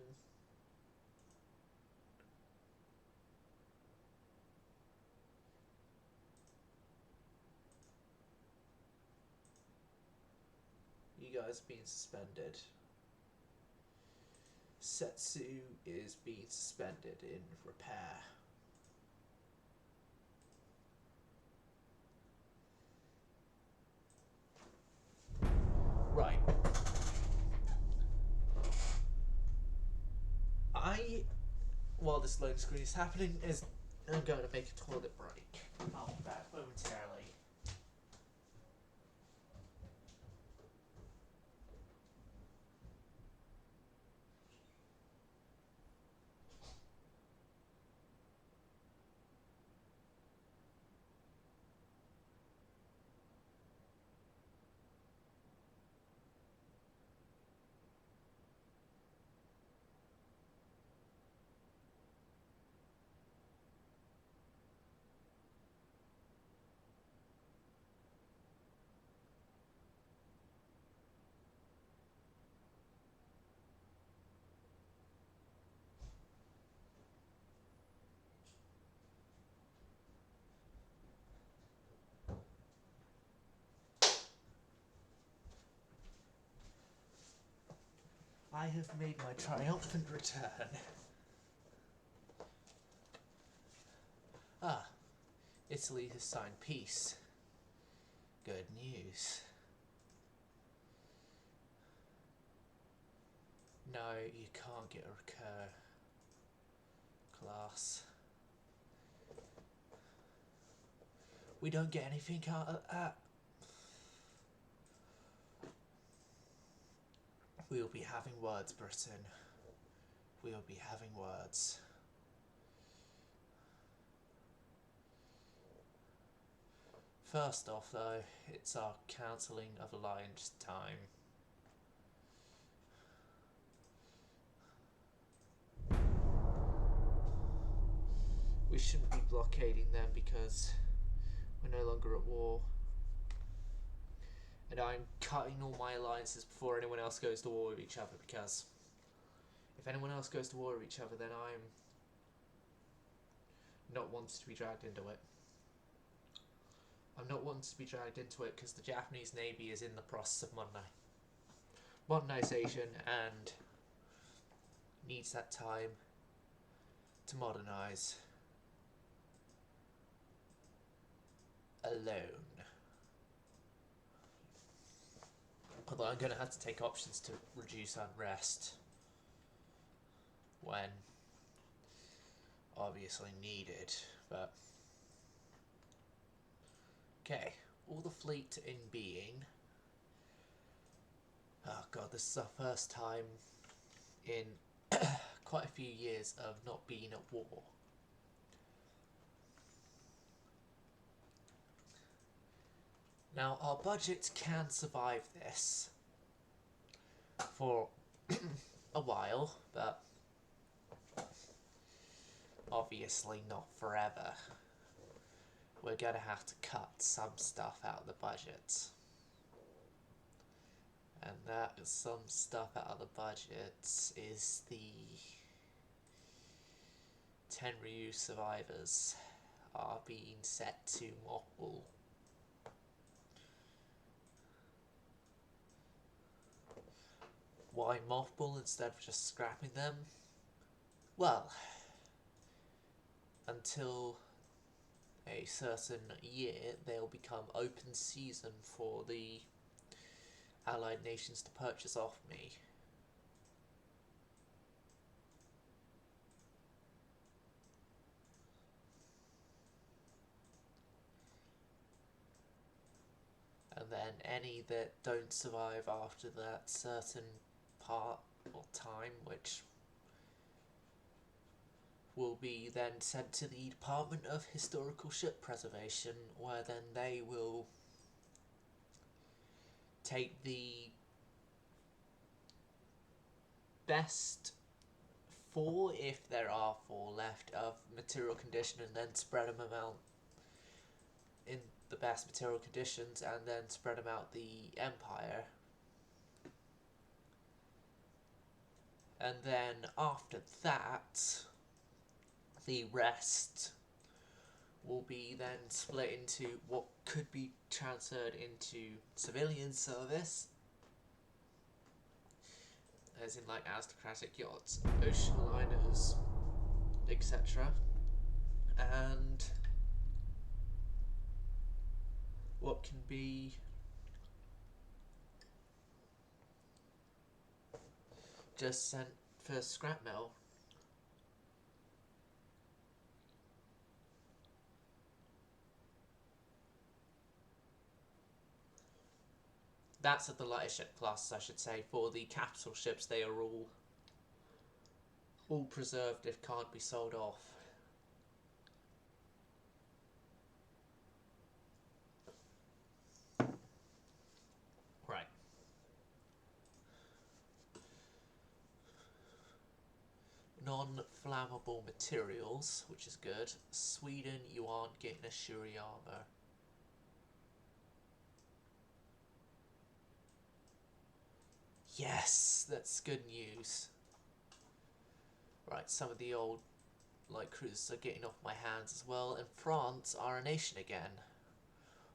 You guys are being suspended. Setsu is being suspended in repair. Right. While this loading screen is happening, I'm going to make a toilet break. I'll be back momentarily. I have made my triumphant return. Ah, Italy has signed peace. Good news. No, you can't get a recur class. We don't get anything out of that. We'll be having words, Britain. We'll be having words. First off, though, it's our cancelling of alliance time. We shouldn't be blockading them because we're no longer at war. And I'm cutting all my alliances before anyone else goes to war with each other, because if anyone else goes to war with each other, then I'm not wanting to be dragged into it. I'm not wanting to be dragged into it because the Japanese Navy is in the process of modernization and needs that time to modernize alone. Although I'm going to have to take options to reduce unrest when obviously needed, but okay, all the fleet in being. Oh god, this is our first time in quite a few years of not being at war. Now, our budget can survive this for a while, but obviously not forever. We're going to have to cut some stuff out of the budget. And that some stuff out of the budget is the Tenryu survivors are being set to mothball. Why mothball instead of just scrapping them? Well, until a certain year, they'll become open season for the Allied nations to purchase off me. And then any that don't survive after that certain part or time, which will be then sent to the Department of Historical Ship Preservation, where then they will take the best 4, if there are 4 left, of material condition and then spread them out in the best material conditions and then spread them out the Empire. And then after that, the rest will be then split into what could be transferred into civilian service, as in like aristocratic yachts, ocean liners, etc. And what can be just sent for scrap metal. That's at the lighter ship classes, I should say. For the capital ships, they are all preserved if can't be sold off. Right. Non-flammable materials, which is good. Sweden, you aren't getting a Shuri armor. Yes, that's good news. Right, some of the old light cruisers are getting off my hands as well, and France are a nation again.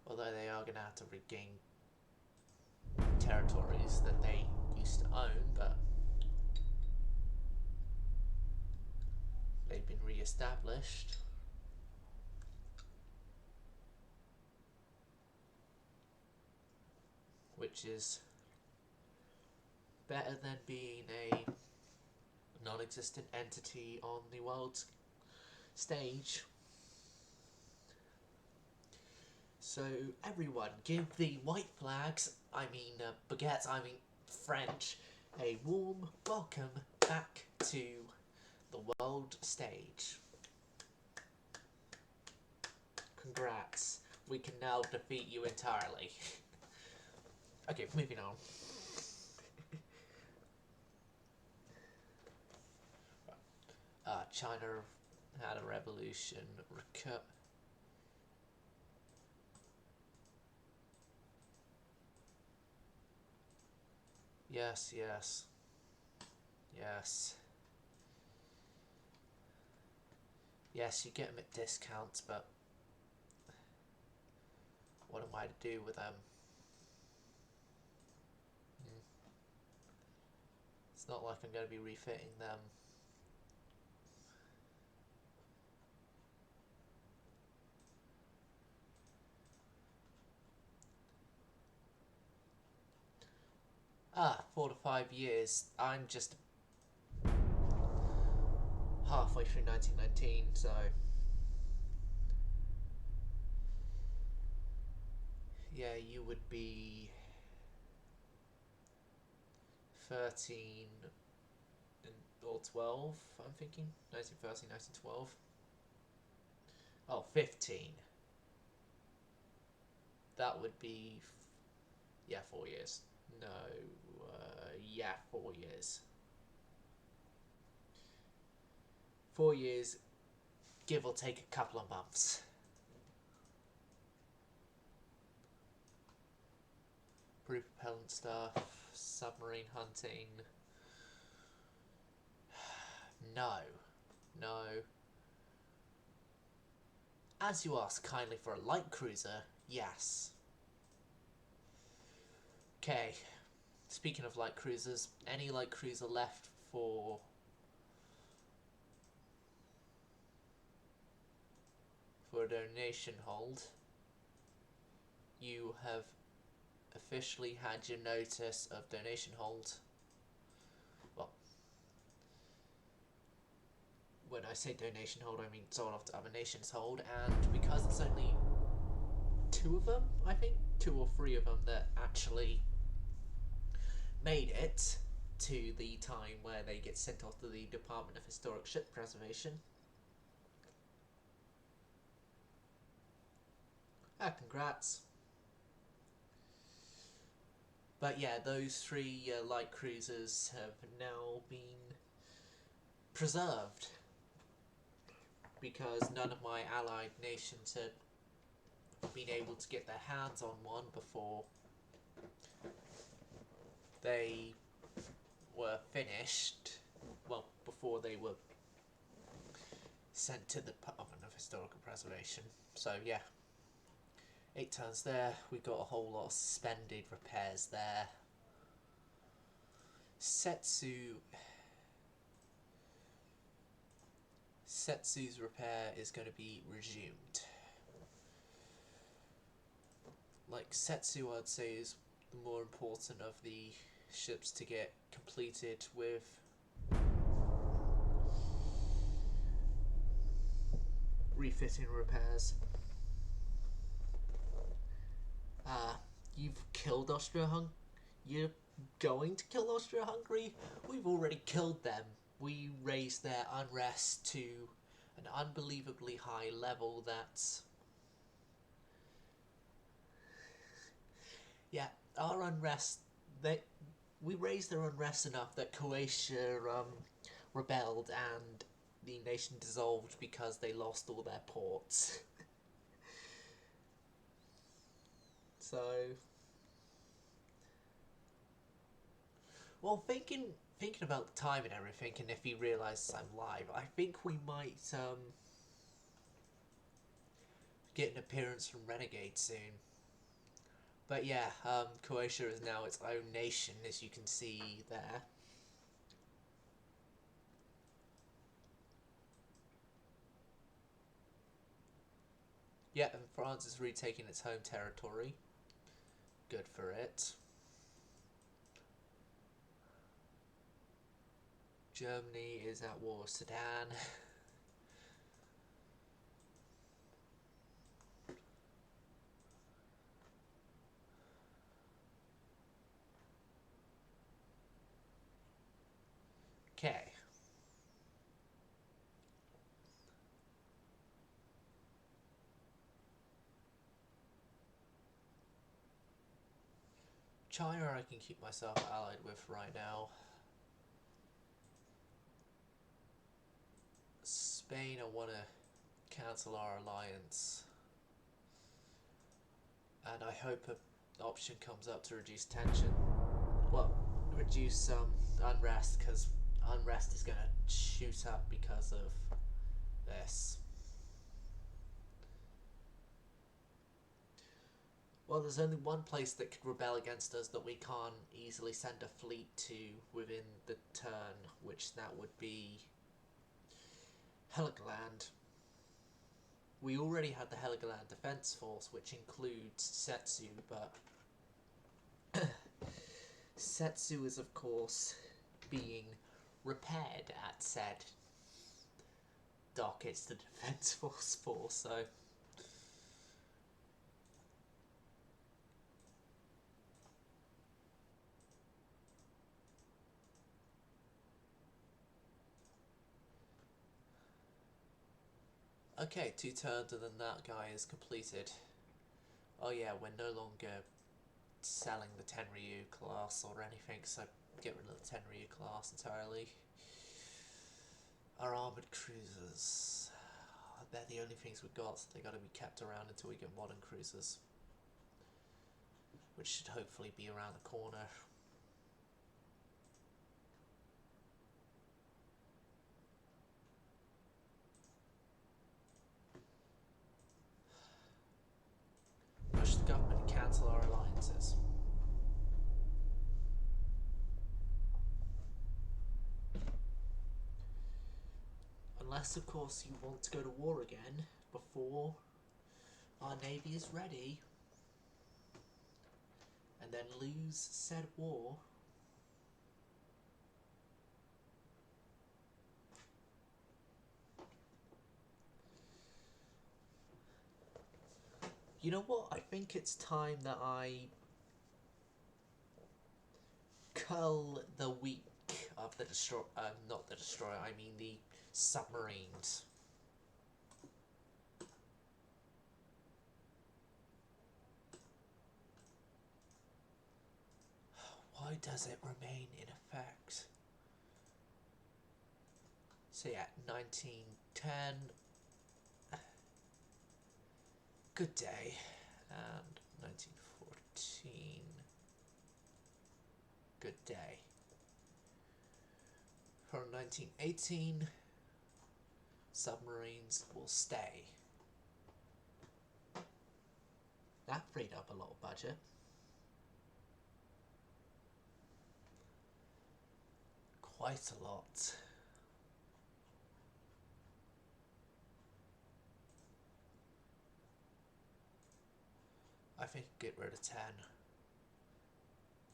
Although they are going to have to regain territories that they used to own, but established. Which is better than being a non-existent entity on the world stage. So everyone, give the white flags, baguettes, French, a warm welcome back to the world stage. Congrats, we can now defeat you entirely. Okay, moving on. China had a revolution. Yes, yes. Yes. Yes, you get them at discounts, but what am I to do with them? It's not like I'm going to be refitting them. Ah, 4 to 5 years. I'm just halfway through 1919, so yeah, you would be 13 or 12, I'm thinking. 1913, 1912. Oh, 15. That would be, yeah, 4 years. No, yeah, 4 years. 4 years, give or take a couple of months. Pre-propellant stuff, submarine hunting. No. No. As you ask kindly for a light cruiser, yes. Okay. Speaking of light cruisers, any light cruiser left for a donation hold, you have officially had your notice of donation hold. Well, when I say donation hold, I mean sold off to other nations hold, and because it's only 2 of them, I think, 2 or 3 of them that actually made it to the time where they get sent off to the Department of Historic Ship Preservation. Congrats. But yeah, those 3 light cruisers have now been preserved because none of my allied nations had been able to get their hands on one before they were finished. Well, before they were sent to the Department of Historical Preservation. So yeah, 8 turns there. We got a whole lot of suspended repairs there. Setsu's repair is going to be resumed. Like, Setsu, I'd say, is the more important of the ships to get completed with. Refitting repairs. You've killed Austria-Hungary? You're going to kill Austria-Hungary? We've already killed them. We raised their unrest to an unbelievably high level that's... Yeah, our unrest... We raised their unrest enough that Croatia rebelled and the nation dissolved because they lost all their ports. So... Well, thinking about the time and everything, and if he realises I'm live, I think we might get an appearance from Renegade soon. But yeah, Croatia is now its own nation, as you can see there. France is retaking its home territory. Good for it. Germany is at war with Sudan. Okay. China I can keep myself allied with right now. Spain I want to cancel our alliance. And I hope an option comes up to reduce tension. Well, reduce unrest, because unrest is going to shoot up because of this. Well, there's only one place that could rebel against us that we can't easily send a fleet to within the turn, which that would be Heligoland. We already had the Heligoland Defence Force, which includes Setsu, but Setsu is, of course, being repaired at said dock. It's the Defence Force, so... Okay, 2 turns and then that guy is completed. Oh yeah, we're no longer selling the Tenryu class or anything, so get rid of the Tenryu class entirely. Our armoured cruisers. They're the only things we've got, so they got to be kept around until we get modern cruisers. Which should hopefully be around the corner. Push the government to cancel our alliances. Unless, of course, you want to go to war again before our navy is ready. And then lose said war. You know what? I think it's time that I cull the weak of the destroyer. Not the destroyer, I mean the submarines. Why does it remain in effect? So yeah, 1910. Good day. And 1914. Good day. From 1918, submarines will stay. That freed up a lot of budget. Quite a lot. I think get rid of 10.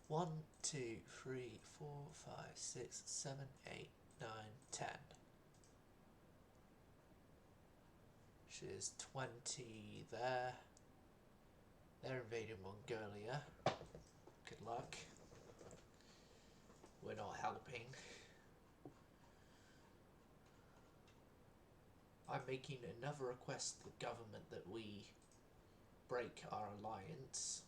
1, 2, 3, 4, 5, 6, 7, 8, 9, 10. Which is 20 there. They're invading Mongolia. Good luck. We're not helping. I'm making another request to the government that we break our alliance.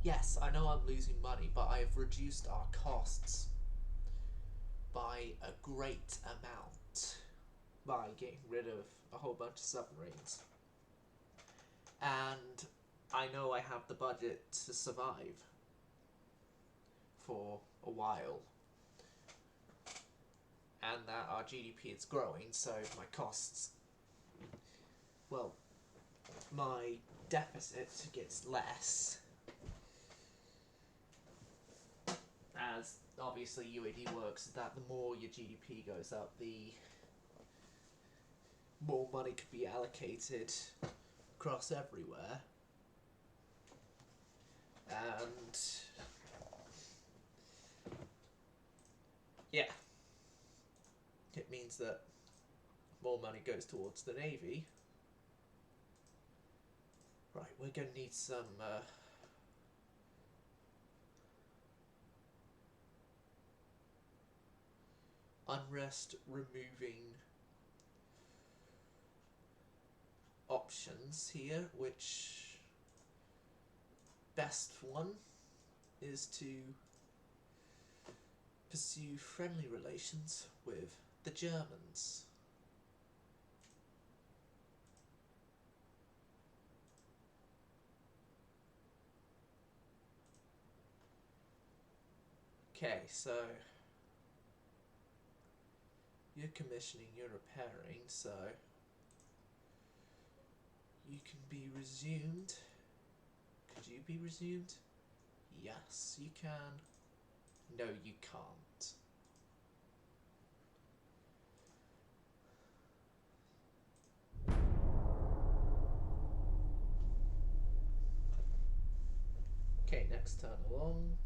Yes, I know I'm losing money, but I have reduced our costs by a great amount by getting rid of a whole bunch of submarines. And I know I have the budget to survive for a while. And that our GDP is growing, so my costs, well, my deficit gets less. As obviously UAD works, that the more your GDP goes up, the more money could be allocated across everywhere. And yeah, it means that more money goes towards the Navy. Right, we're going to need some unrest removing options here, which best one is to pursue friendly relations with the Germans. Okay, so you're commissioning, you're repairing, so you can be resumed. Could you be resumed? Yes, you can. No, you can't. Okay, next turn along.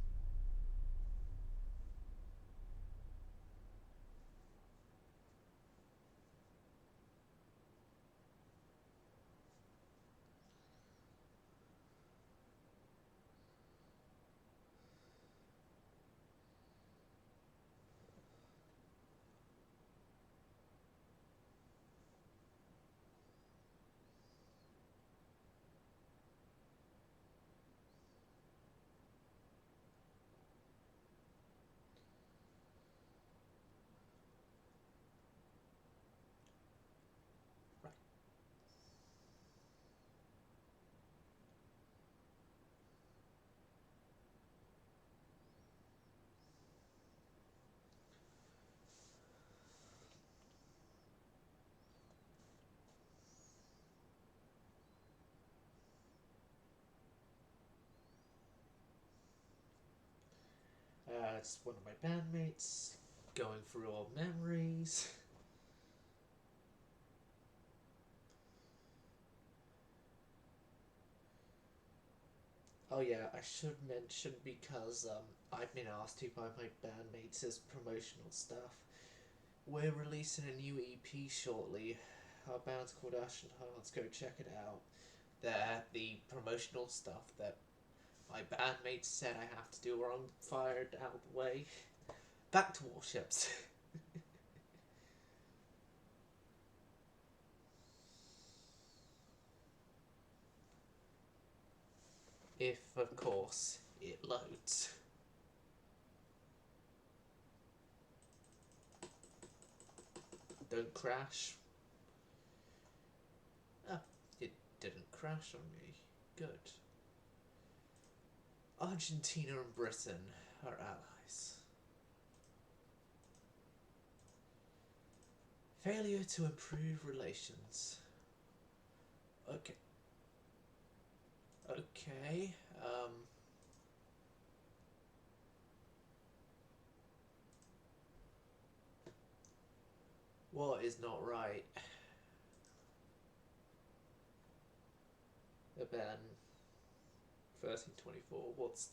It's one of my bandmates going through old memories. Oh yeah, I should mention, because I've been asked to by my bandmates as promotional stuff. We're releasing a new EP shortly. Our band's called Ashen Hearts. Go check it out. They're the promotional stuff that my bandmates said I have to do, or I'm fired out of the way. Back to warships. If, of course, it loads. Don't crash. Ah, it didn't crash on me. Good. Argentina and Britain are allies. Failure to improve relations. Okay. Okay. What is not right? Ben 1324. What's...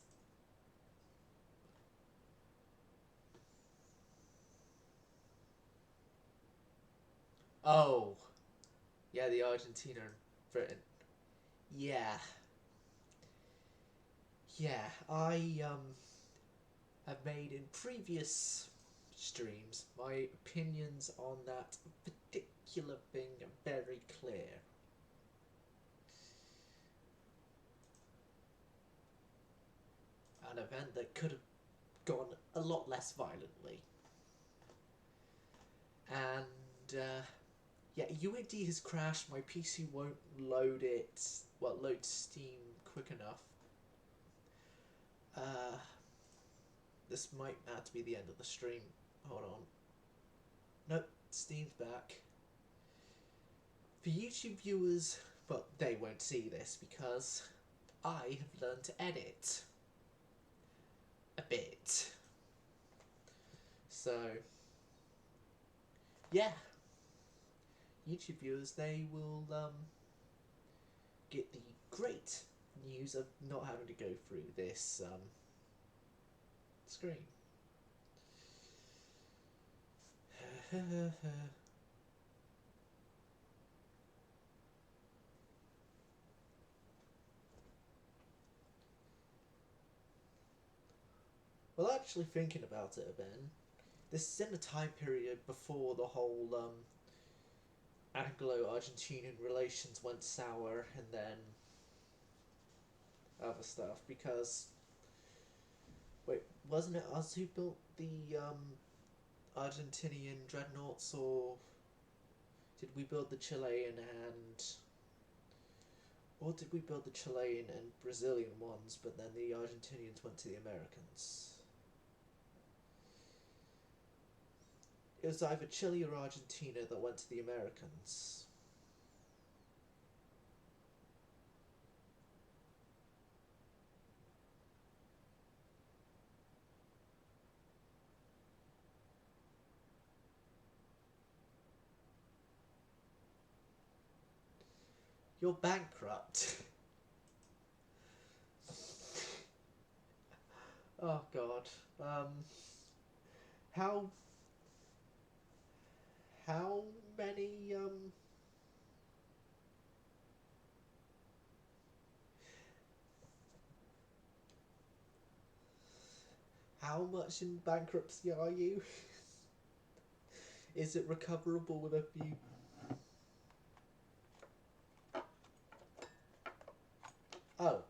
Oh, yeah, the Argentina and Britain. Yeah. Yeah, I have made in previous streams my opinions on that particular thing very clear. An event that could have gone a lot less violently. And yeah, UAD has crashed. My PC won't load it. Well, load Steam quick enough. This might have to be the end of the stream. Hold on. Nope, Steam's back. For YouTube viewers, well, they won't see this because I have learned to edit a bit. So, yeah. YouTube viewers, they will get the great news of not having to go through this screen. Well, actually thinking about it a bit, this is in a time period before the whole Anglo-Argentinian relations went sour, and then other stuff, because wait, wasn't it us who built the Argentinian dreadnoughts, or did we build the Chilean or did we build the Chilean and Brazilian ones, but then the Argentinians went to the Americans? It was either Chile or Argentina that went to the Americans. You're bankrupt. Oh god. How many how much in bankruptcy are you? Is it recoverable with a few? Oh,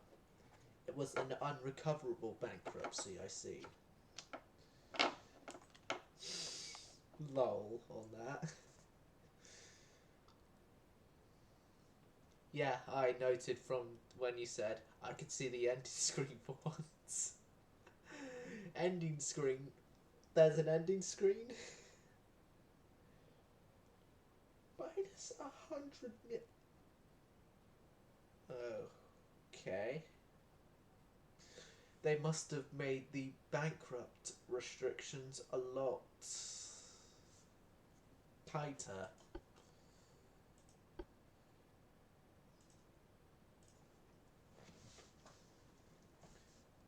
it was an unrecoverable bankruptcy, I see. Lol on that. Yeah, I noted from when you said I could see the ending screen for once. Ending screen. There's an ending screen. Minus 100 Okay. They must have made the bankrupt restrictions a lot tighter.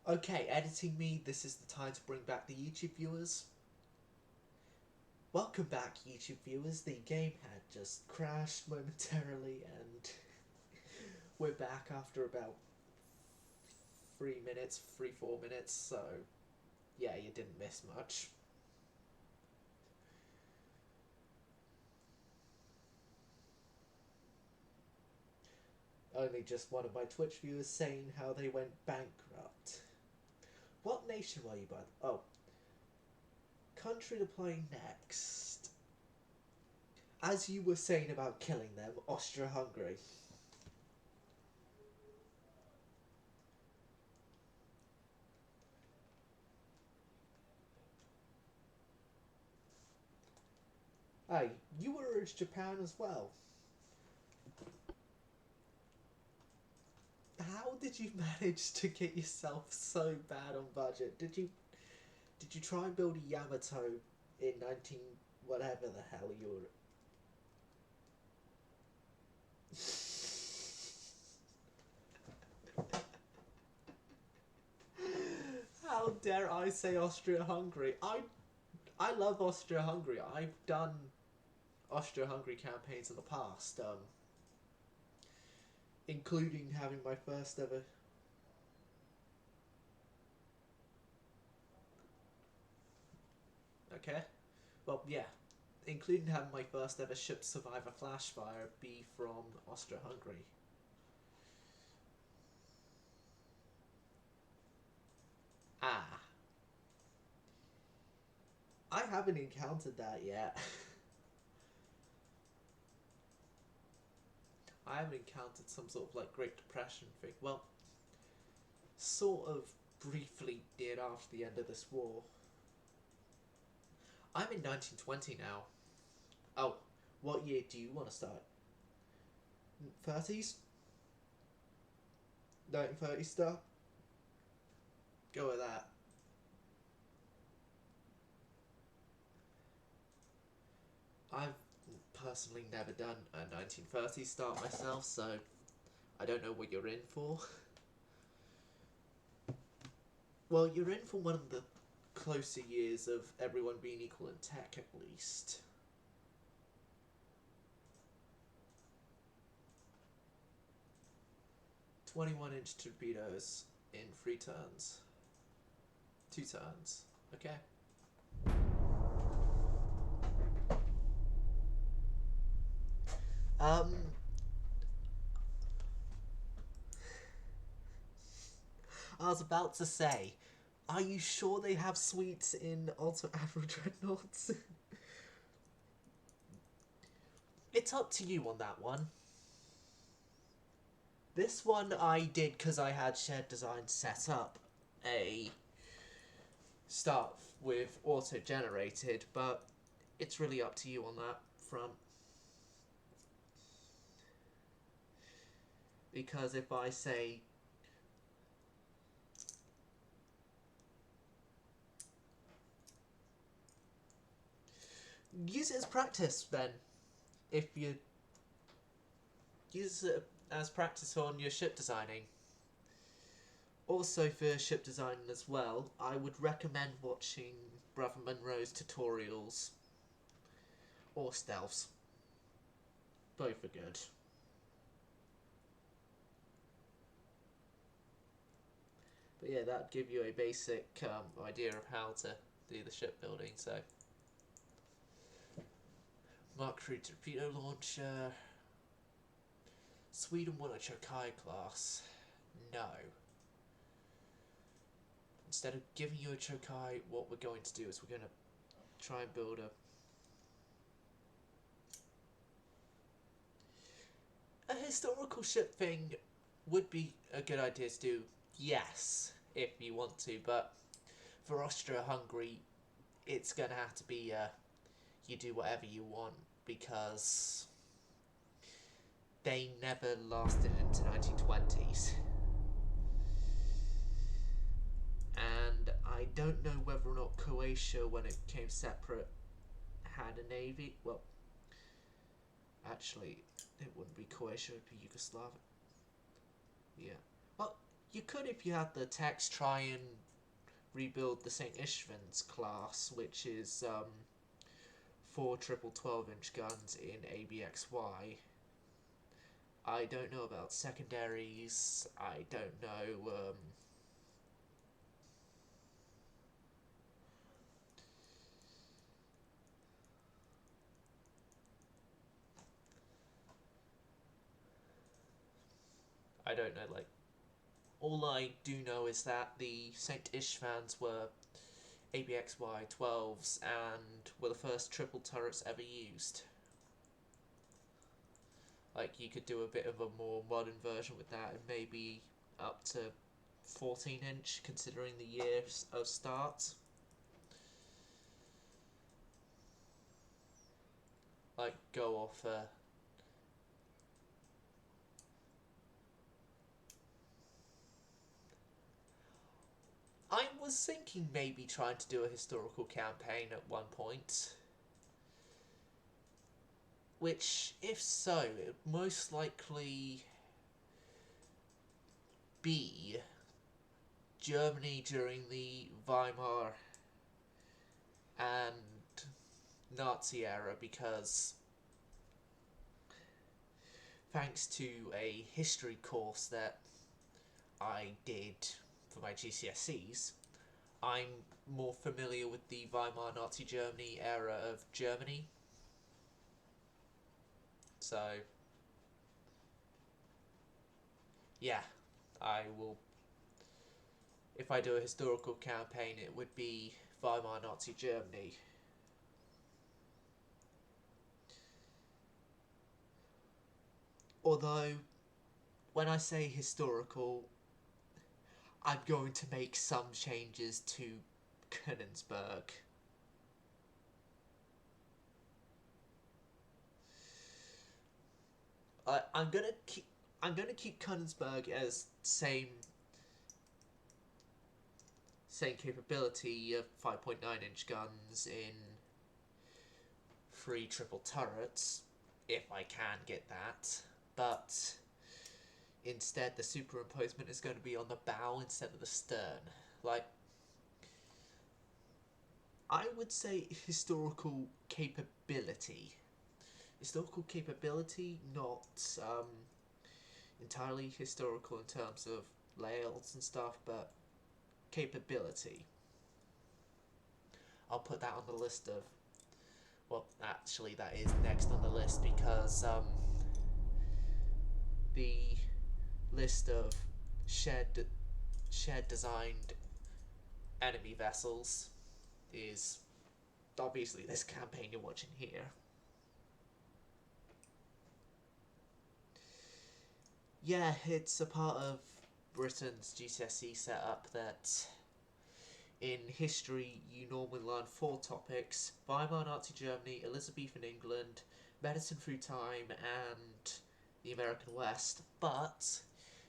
Okay, editing me, this is the time to bring back the YouTube viewers. Welcome back, YouTube viewers. The game had just crashed momentarily, and we're back after about 4 minutes, so yeah, you didn't miss much. Only just one of my Twitch viewers saying how they went bankrupt. What nation were you by? Oh. Country to play next. As you were saying about killing them, Austria-Hungary. Hey, you were urged Japan as well. How did you manage to get yourself so bad on budget? Did you try and build a Yamato in 19 whatever the hell you were? How dare I say Austria-Hungary? I love Austria-Hungary. I've done Austria-Hungary campaigns in the past, including having my first ever. Okay, well, yeah, including having my first ever ship survive a flash fire be from Austria-Hungary. Ah. I haven't encountered that yet. I haven't encountered some sort of like Great Depression thing. Well, sort of briefly did after the end of this war. I'm in 1920 now. Oh, what year do you want to start? 30s? 1930s stuff? Go with that. personally never done a 1930s start myself, so I don't know what you're in for. Well, you're in for one of the closer years of everyone being equal in tech, at least. "21-inch torpedoes in 3 turns. 2 turns. Okay. I was about to say, are you sure they have suites in Alto Admiral Dreadnoughts? It's up to you on that one. This one I did because I had Shared Design set up a start with auto-generated, but it's really up to you on that front. Because if I say use it as practice, then. If you use it as practice on your ship designing. Also for ship design as well, I would recommend watching Brother Monroe's tutorials or stealths. Both are good. But yeah, that'd give you a basic idea of how to do the shipbuilding. So, Mark III torpedo launcher. Sweden won a Chokai class. No. Instead of giving you a Chokai, what we're going to do is we're going to try and build a historical ship thing. Would be a good idea to do, yes, if you want to, but for Austria-Hungary, it's going to have to be you do whatever you want, because they never lasted into 1920s. And I don't know whether or not Croatia, when it came separate, had a navy. Well, actually, it wouldn't be Croatia, it would be Yugoslavia. Yeah. Well, you could, if you had the text, try and rebuild the St. Istvens class, which is 4 triple 12-inch guns in ABXY. I don't know about secondaries. I don't know. I don't know, like, all I do know is that the St. Istvens were ABXY 12s and were the first triple turrets ever used. Like, you could do a bit of a more modern version with that, and maybe up to 14-inch, considering the years of start. Like, go off I was thinking maybe trying to do a historical campaign at one point. Which, if so, it would most likely be Germany during the Weimar and Nazi era, because thanks to a history course that I did for my GCSEs, I'm more familiar with the Weimar Nazi Germany era of Germany. So, yeah, I will. If I do a historical campaign, it would be Weimar Nazi Germany. Although, when I say historical, I'm going to make some changes to Königsberg. I'm gonna keep Königsberg as same capability of 5.9-inch guns in 3 triple turrets, if I can get that, but instead the superimposement is going to be on the bow instead of the stern. Like, I would say historical capability. Historical capability, not entirely historical in terms of layouts and stuff, but capability. I'll put that on the list of... Well, actually, that is next on the list because the list of shared designed enemy vessels is obviously this campaign you're watching here. Yeah, it's a part of Britain's GCSE setup that in history you normally learn 4 topics: Weimar Nazi Germany, Elizabethan England, medicine through time, and the American West. But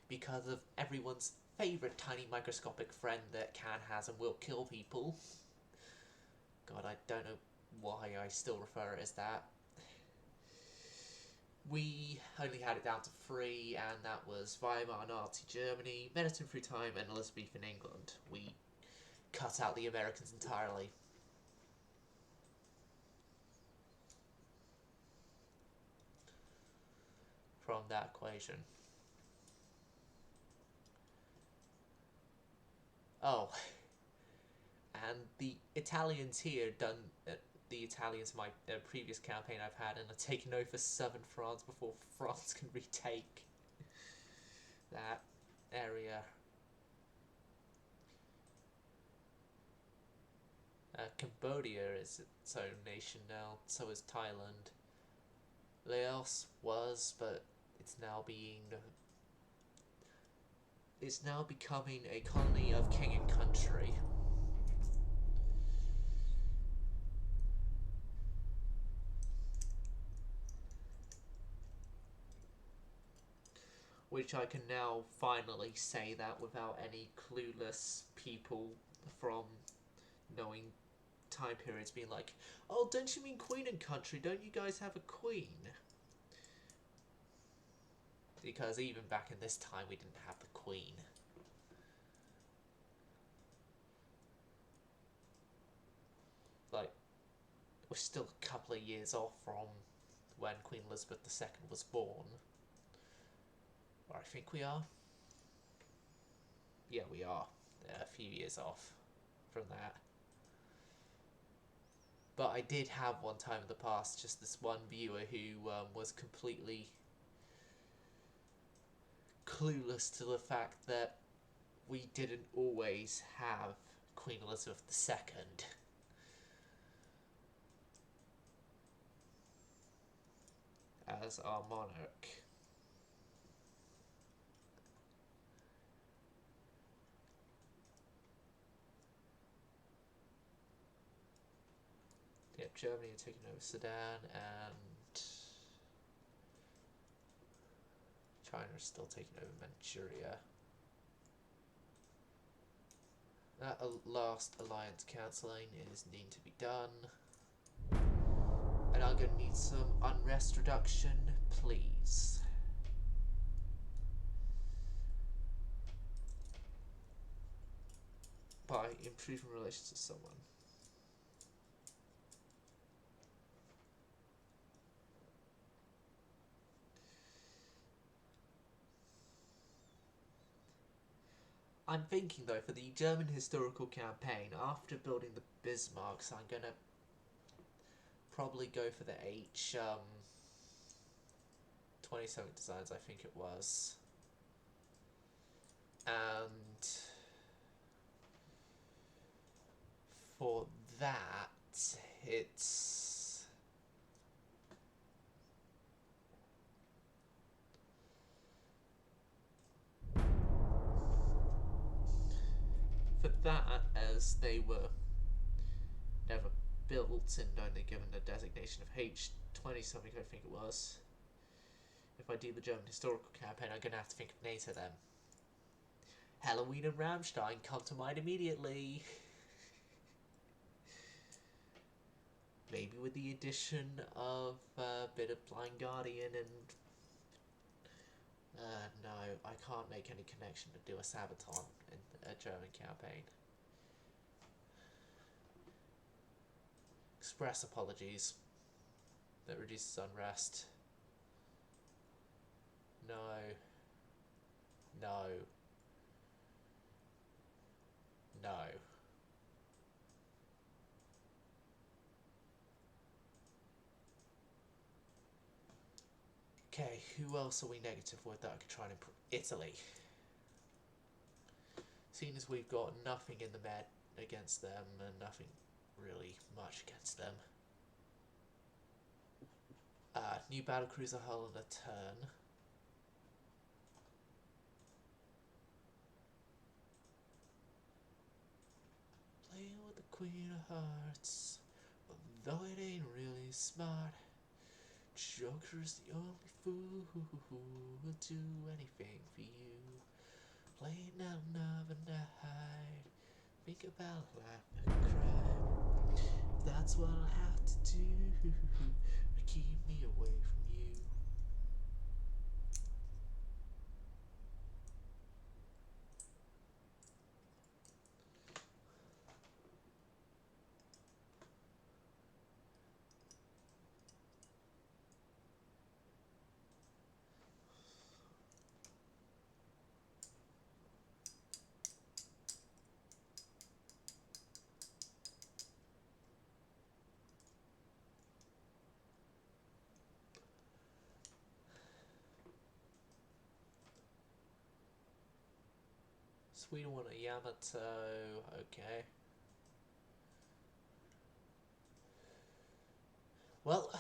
because of everyone's favourite tiny microscopic friend that can, has, and will kill people, God, I don't know why I still refer it as that, we only had it down to 3, and that was Weimar Nazi Germany, medicine through time, and Elizabethan England. We cut out the Americans entirely. From that equation. Oh, and the Italians here done... the Italians, my previous campaign I've had, and are taking over southern France before France can retake that area. Cambodia is its own nation now, so is Thailand. Laos was, but it's now becoming a colony of king and country. Which I can now finally say that without any clueless people from knowing time periods being like, oh, don't you mean queen and country? Don't you guys have a queen? Because even back in this time we didn't have the queen. Like, we're still a couple of years off from when Queen Elizabeth II was born. Or I think we are. Yeah, we are. A few years off from that. But I did have one time in the past just this one viewer who was completely clueless to the fact that we didn't always have Queen Elizabeth II. As our monarch. Yep, Germany are taking over Sudan, and China is still taking over Manchuria. That last alliance cancelling is needing to be done. And I'm going to need some unrest reduction, please. By improving relations with someone. I'm thinking though, for the German historical campaign, after building the Bismarcks, I'm gonna probably go for the H27 designs, I think it was. And for that, it's... for that, as they were never built and only given the designation of H20 something, I think it was. If I do the German historical campaign, I'm going to have to think of names of them. Halloween and Rammstein come to mind immediately. maybe with the addition of a bit of Blind Guardian and no, I can't make any connection to do a Sabaton in a German campaign. Express apologies. That reduces unrest. No. No. No. Okay, who else are we negative with that I could try and improve? Italy. Seeing as we've got nothing in the Med against them and nothing really much against them. New battlecruiser hull in a turn. Playing with the Queen of Hearts, although it ain't really smart. Joker's the only fool who will do anything for you. Playing out another night, think about life and crime. That's what I'll have to do to keep me away from you. Sweden won a Yamato, okay. Well,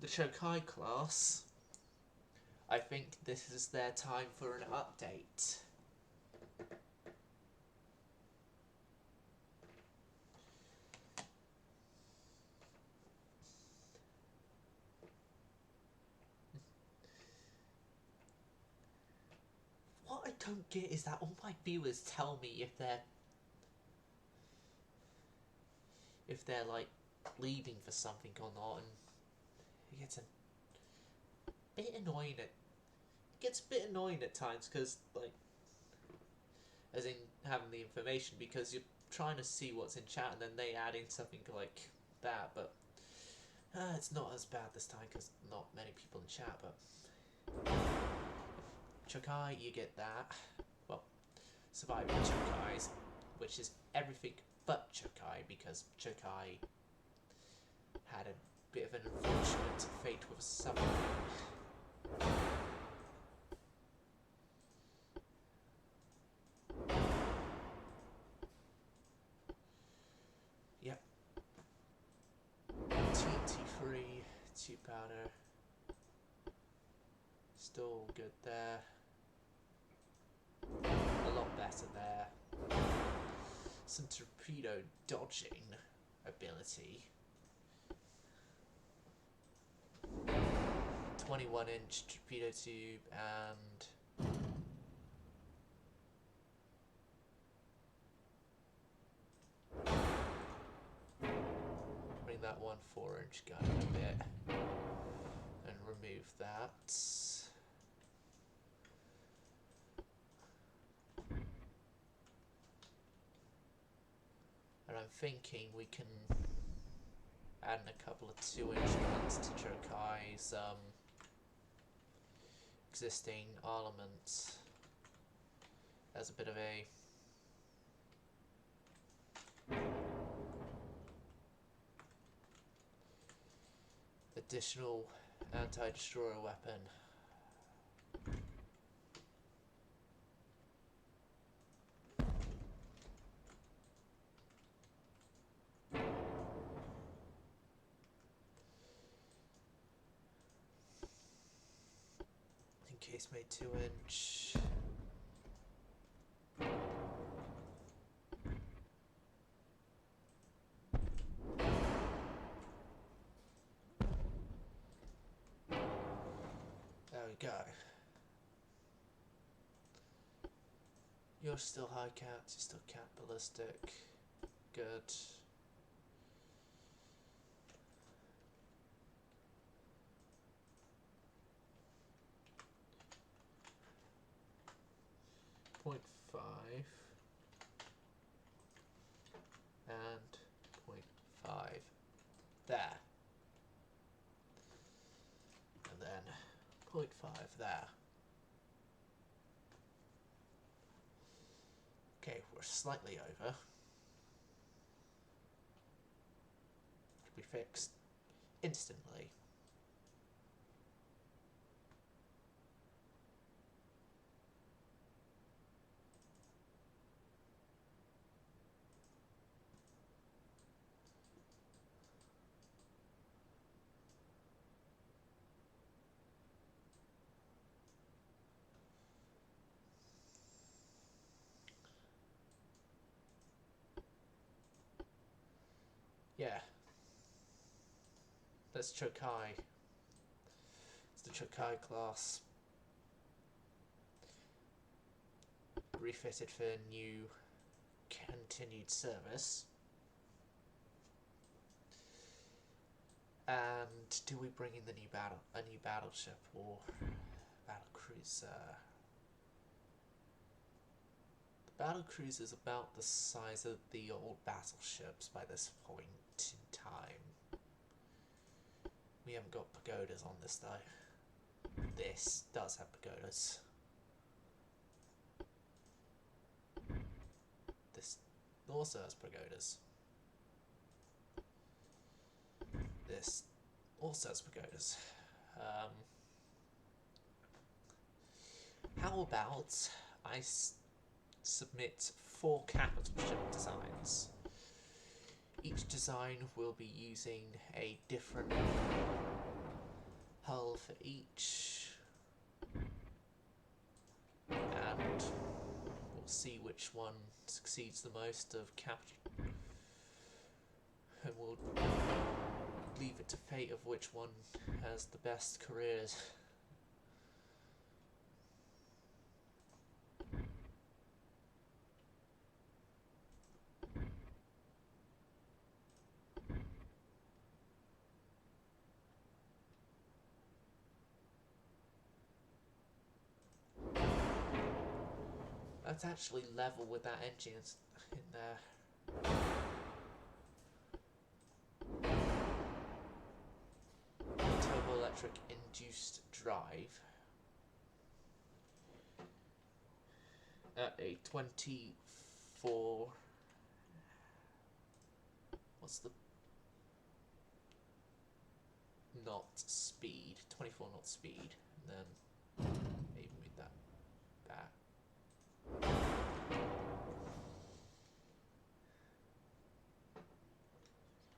the Shokai class, I think this is their time for an update. What I don't get is that all my viewers tell me if they're like leaving for something or not, and it gets a bit annoying. It gets a bit annoying at times because, like, as in having the information, because you're trying to see what's in chat and then they add in something like that, but it's not as bad this time because not many people in chat. But Chokai, you get that. Well, surviving Chokais, which is everything but Chokai, because Chokai had a bit of an unfortunate fate with something. Yep. TNT free, 2 powder. Still good there. A lot better there. Some torpedo dodging ability. 21-inch torpedo tube and bring that one 4-inch gun in a bit and remove that. And I'm thinking we can add in a couple of 2-inch guns to Chokai's existing armaments as a bit of a additional anti-destroyer weapon. In case made 2-inch. There we go. You're still high cat, you're still cat ballistic. Good. .5 and .5 there, and then .5 there. Okay, we're slightly over. Could be fixed instantly. Yeah. That's Chokai. It's the Chokai class. Refitted for new continued service. And do we bring in a new battleship or battle cruiser? The battle cruiser is about the size of the old battleships by this point in time. We haven't got pagodas on this though. This does have pagodas. This also has pagodas. This also has pagodas. How about I submit 4 capital ship designs? Each design will be using a different hull for each, and we'll see which one succeeds the most of capital, and we'll leave it to fate of which one has the best careers. That's actually level with that engine in there. Turbo-electric induced drive at a 24... what's the knot speed? 24 knot speed, and then maybe move that back.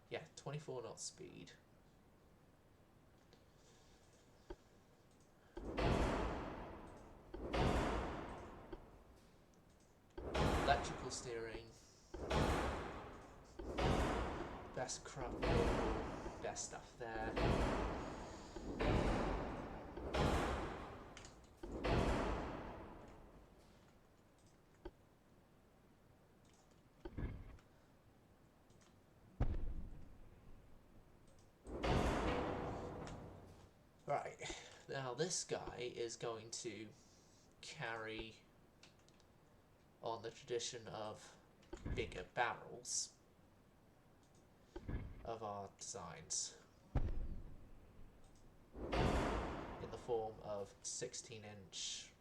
Yeah, 24 knot speed. Electrical steering. Best crop, best stuff there. Right, now this guy is going to carry on the tradition of bigger barrels of our designs in the form of 16-inch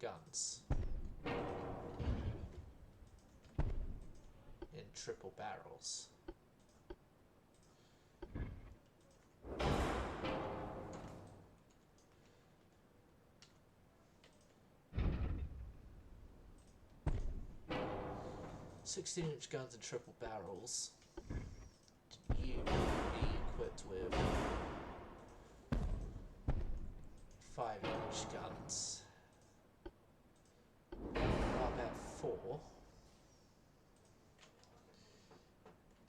guns in triple barrels. "16-inch guns and triple barrels, you will be equipped with 5-inch guns, about 4,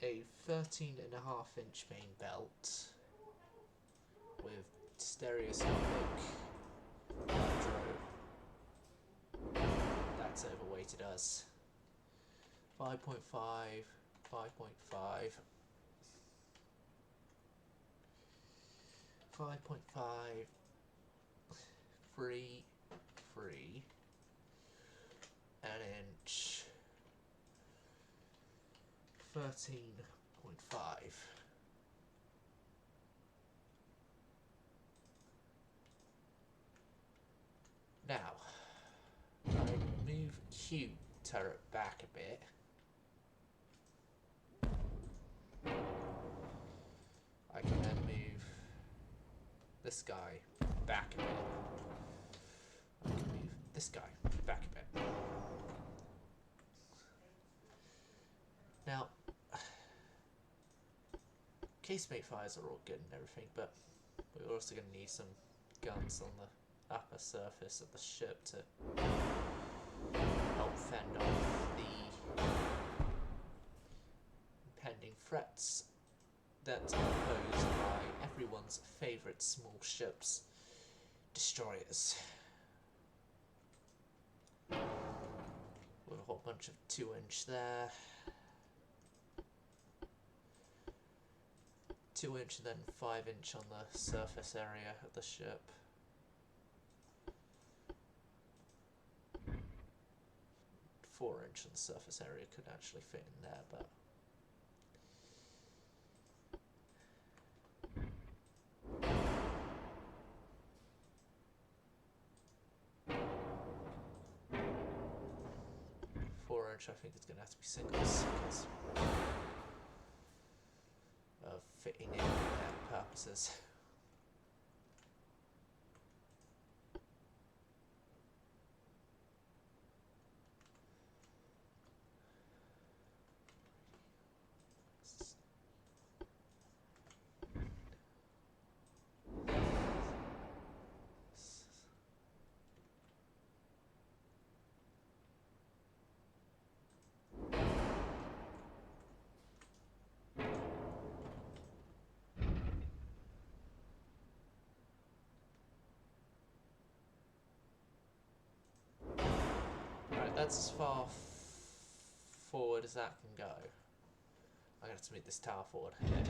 a 13.5-inch main belt with stereoscopic it does. 5.5, 5.5, 5.5, 3, 3, an inch, 13.5. Now, I move Q turret back a bit. I can then move this guy back a bit. I can move this guy back a bit. Now, casemate fires are all good and everything, but we're also going to need some guns on the upper surface of the ship to help fend off the impending threats that are posed by everyone's favourite small ships, destroyers. With a whole bunch of 2-inch there. 2-inch and then 5-inch on the surface area of the ship. 4-inch on the surface area could actually fit in there, but 4-inch I think it's going to have to be singles because of fitting in their purposes. That's as far forward as that can go. I'm gonna have to move this tower forward here.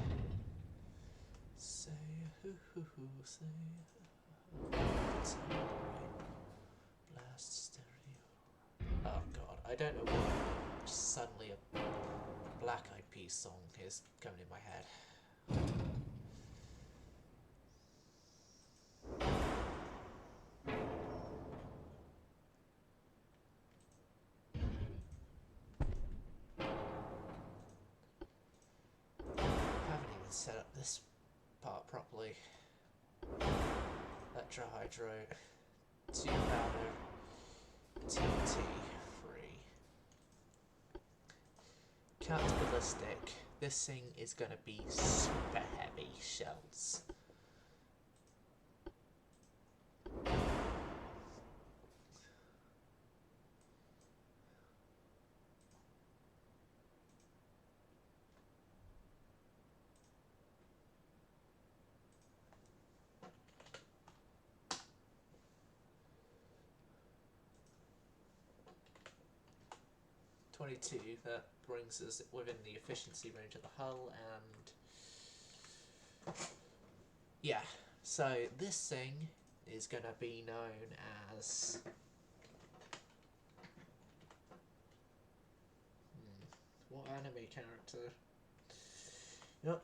Say say blast stereo. Oh god, I don't know why. Just suddenly a Black Eyed Peas song is coming in my head. Set up this part properly. Electrohydro, 2 powder, TNT, 3. Counter ballistic. This thing is gonna be super heavy shells. That brings us within the efficiency range of the hull, and yeah, so this thing is going to be known as what anime character? Yep.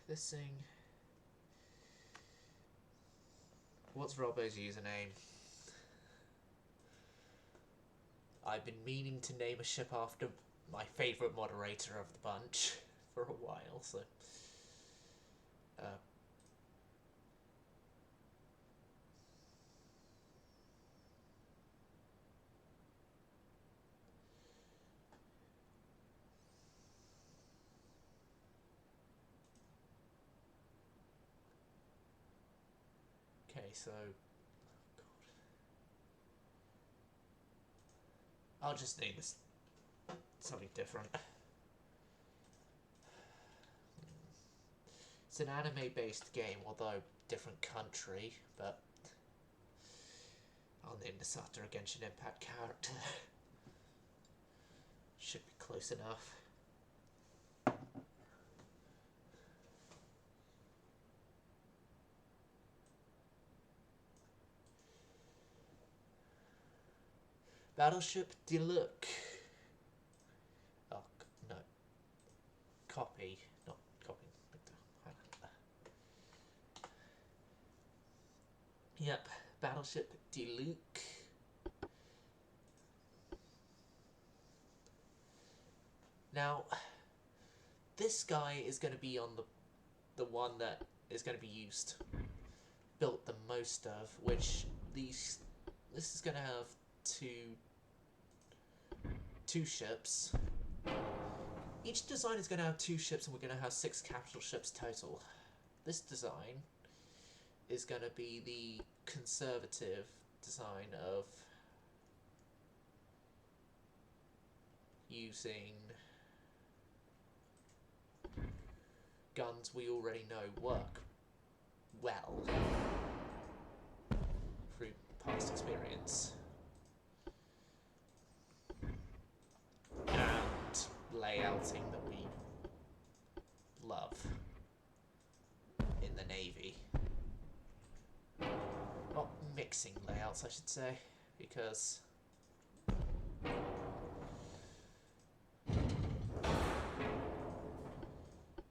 This thing. What's Robbo's username? I've been meaning to name a ship after my favourite moderator of the bunch for a while, so... okay, so... I'll just name this something different. It's an anime-based game, although different country, but on the Indosata Genshin Impact character. Should be close enough. Battleship Diluc. Oh, no. Copy. Not copy. Yep. Battleship Diluc. Now, this guy is going to be on the one that is going to be used, built the most of, which this is going to have two ships. Each design is going to have 2 ships, and we're going to have 6 capital ships total. This design is going to be the conservative design of using guns we already know work well through past experience. And layouting that we love in the Navy. Not mixing layouts, I should say, because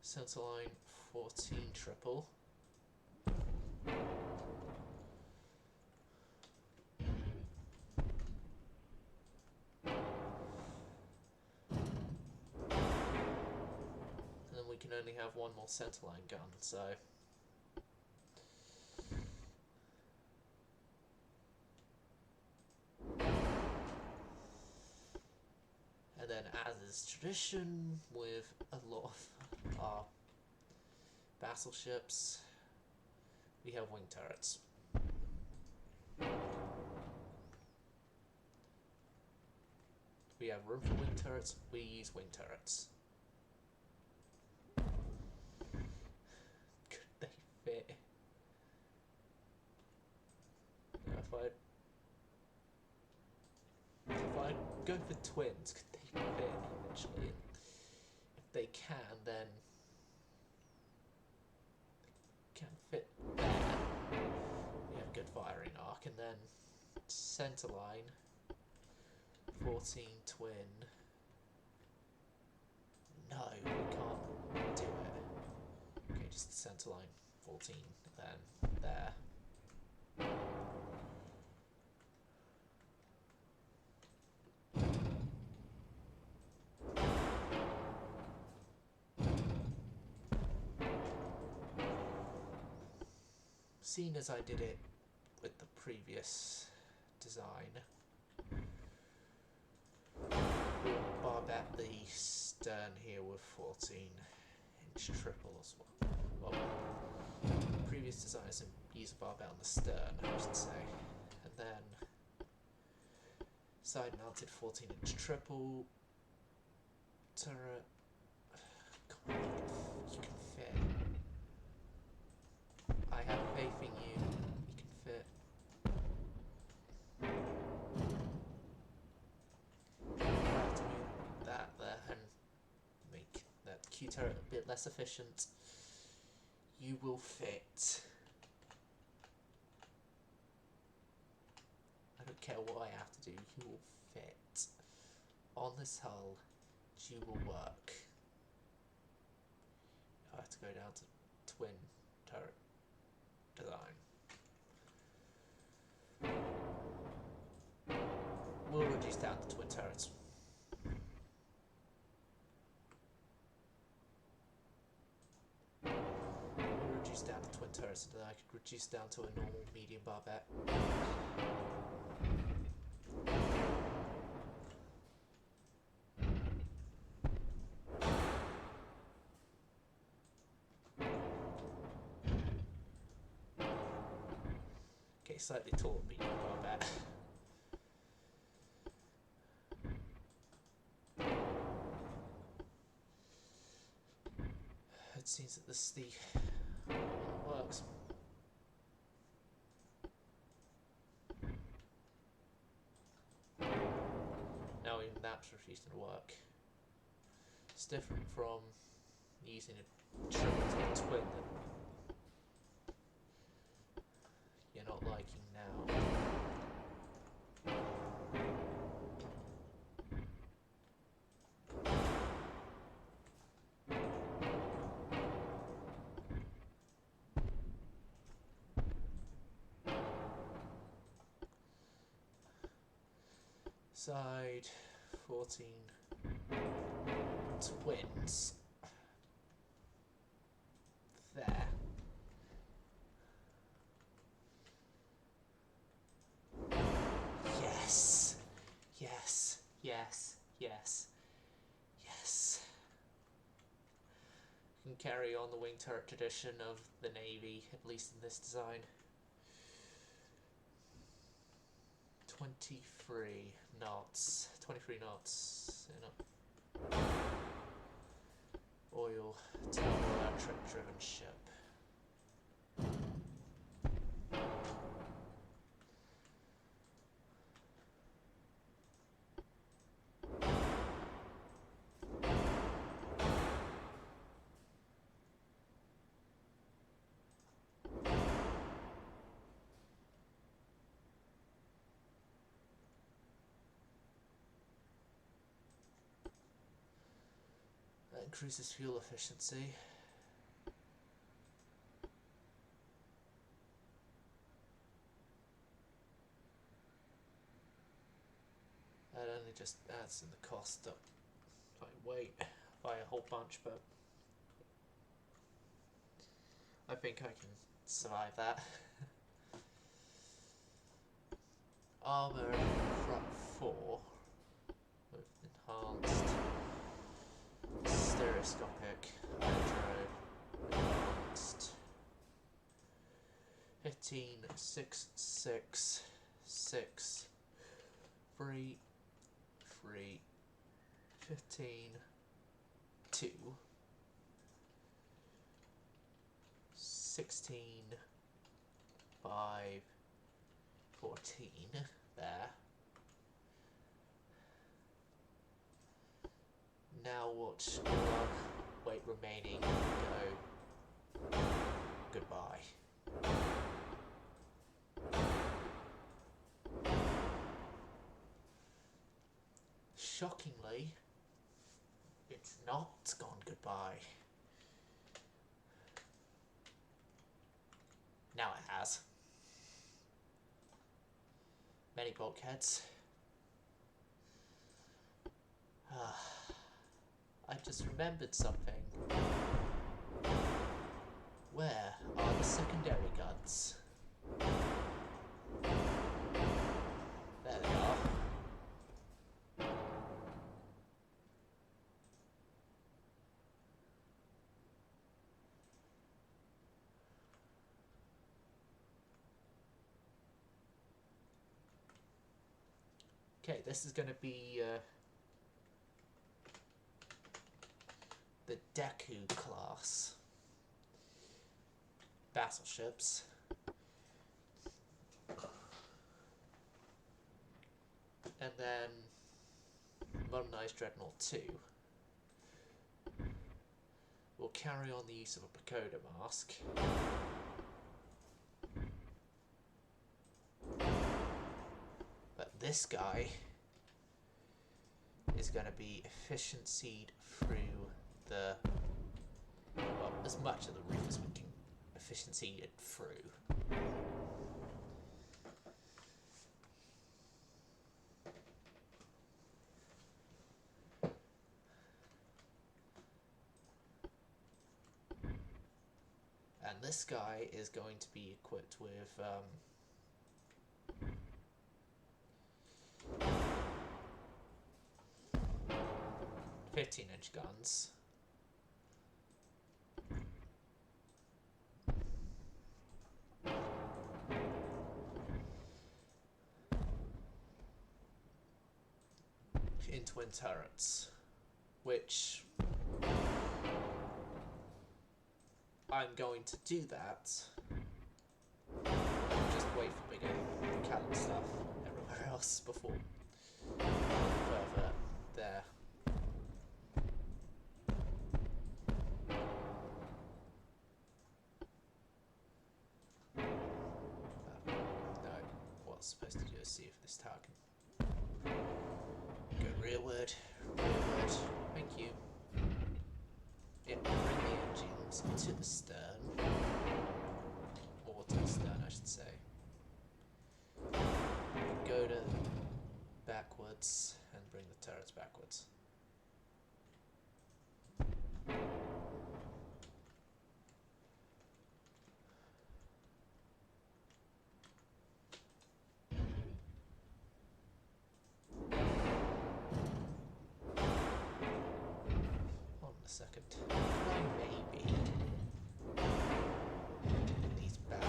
Centerline 14 triple. And then we can only have one more centerline gun, so and then, as is tradition with a lot of our battleships, we have wing turrets. We have room for wing turrets, we use wing turrets. Could they fit? If I go for twins, could they fit eventually? If they can, then they can fit there. We have a good firing arc, and then centerline 14 twin. No, we can't do it. Okay, just centerline 14, then there. Seeing as I did it with the previous design, barbette the stern here with 14-inch triple as well. Well, previous designers use a barbette on the stern, I should say, and then side-mounted 14-inch triple turret. Come on, you can fit. I have faith in you. You can fit. I have to move that there and make that Q turret a bit less efficient. You will fit. I don't care what I have to do. You will fit. On this hull, you will work. I have to go down to twin turret design. We'll reduce down to twin turrets. We'll reduce down to twin turrets, and then I could reduce down to a normal medium barbette. Okay, slightly taller medium barbette. It seems that this is the works. infantry is going to work. It's different from using a triple tail twin that you're not liking now. Side 14 twins. There. Yes. Yes. Yes. Yes. Yes. Can carry on the wing turret tradition of the Navy, at least in this design. 23 knots. 23 knots in a oil turboelectric driven ship. That increases fuel efficiency. That only just adds in the cost up by weight by a whole bunch, but I think I can survive that. Armor front 4 with enhanced stereoscopic hydro enhanced 15 6 6 6 3 3 15 2 16 5 14 there. Now watch all our weight remaining go goodbye. Shockingly, it's not gone goodbye. Now it has. Many bulkheads. I just remembered something. Where are the secondary guns? There they are. Okay, this is going to be the Deku class battleships. And then Modernized Dreadnought 2 will carry on the use of a Pagoda mask. But this guy is going to be efficiencyed through the, well, as much of the roof as we can efficiency it through. And this guy is going to be equipped with 15-inch guns. In twin turrets, which I'm going to do that. Just wait for me to cannon stuff everywhere else before further there. supposed to do is see if this tower can go rearward. Rearward. Thank you. Yep, bring the engines to the stern. Or to the stern, I should say. Go to backwards and bring the turrets backwards. Hold on a second. Can I maybe these back?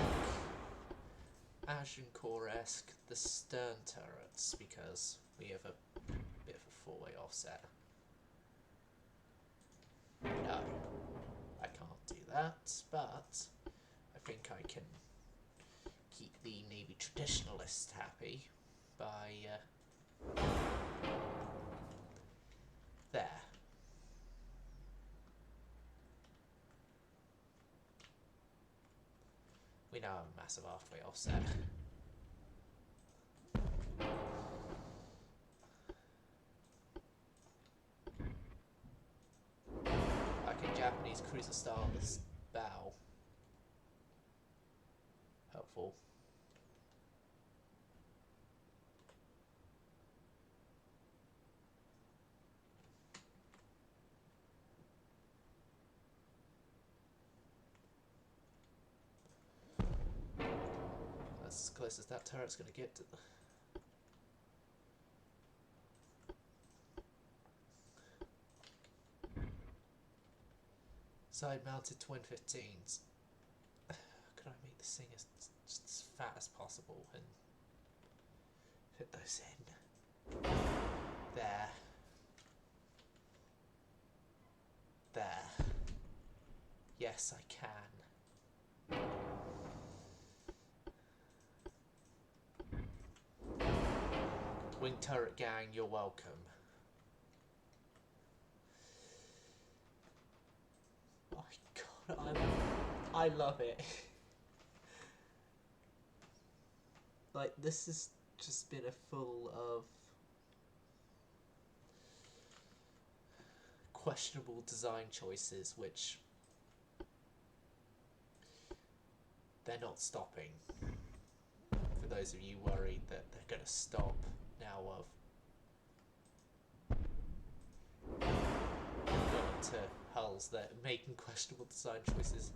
Agincourt-esque the stern turrets, because we have a bit of a four-way offset. No, I can't do that, but I think I can keep the Navy traditionalists happy by there. We now have a massive halfway offset. Like a Japanese cruiser style on this bow. Helpful. That's as close as that turret's going to get to the... Side-mounted twin 15s. Could I make this thing as fat as possible and fit those in? There. There. Yes, I can. Wing turret gang, you're welcome. Oh my god, I love it. Like, this has just been a full of questionable design choices, which they're not stopping. For those of you worried that they're going to stop now of got to hulls that are making questionable design choices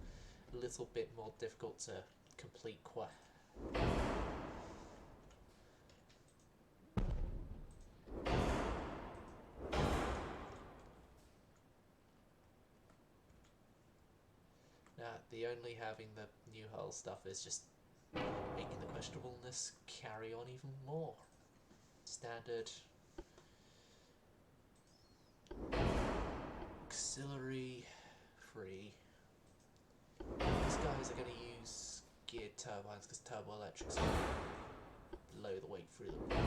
a little bit more difficult to complete the only having the new hull stuff is just making the questionableness carry on even more. Standard auxiliary free. These guys are going to use geared turbines because turbo electrics blow the weight through the roof.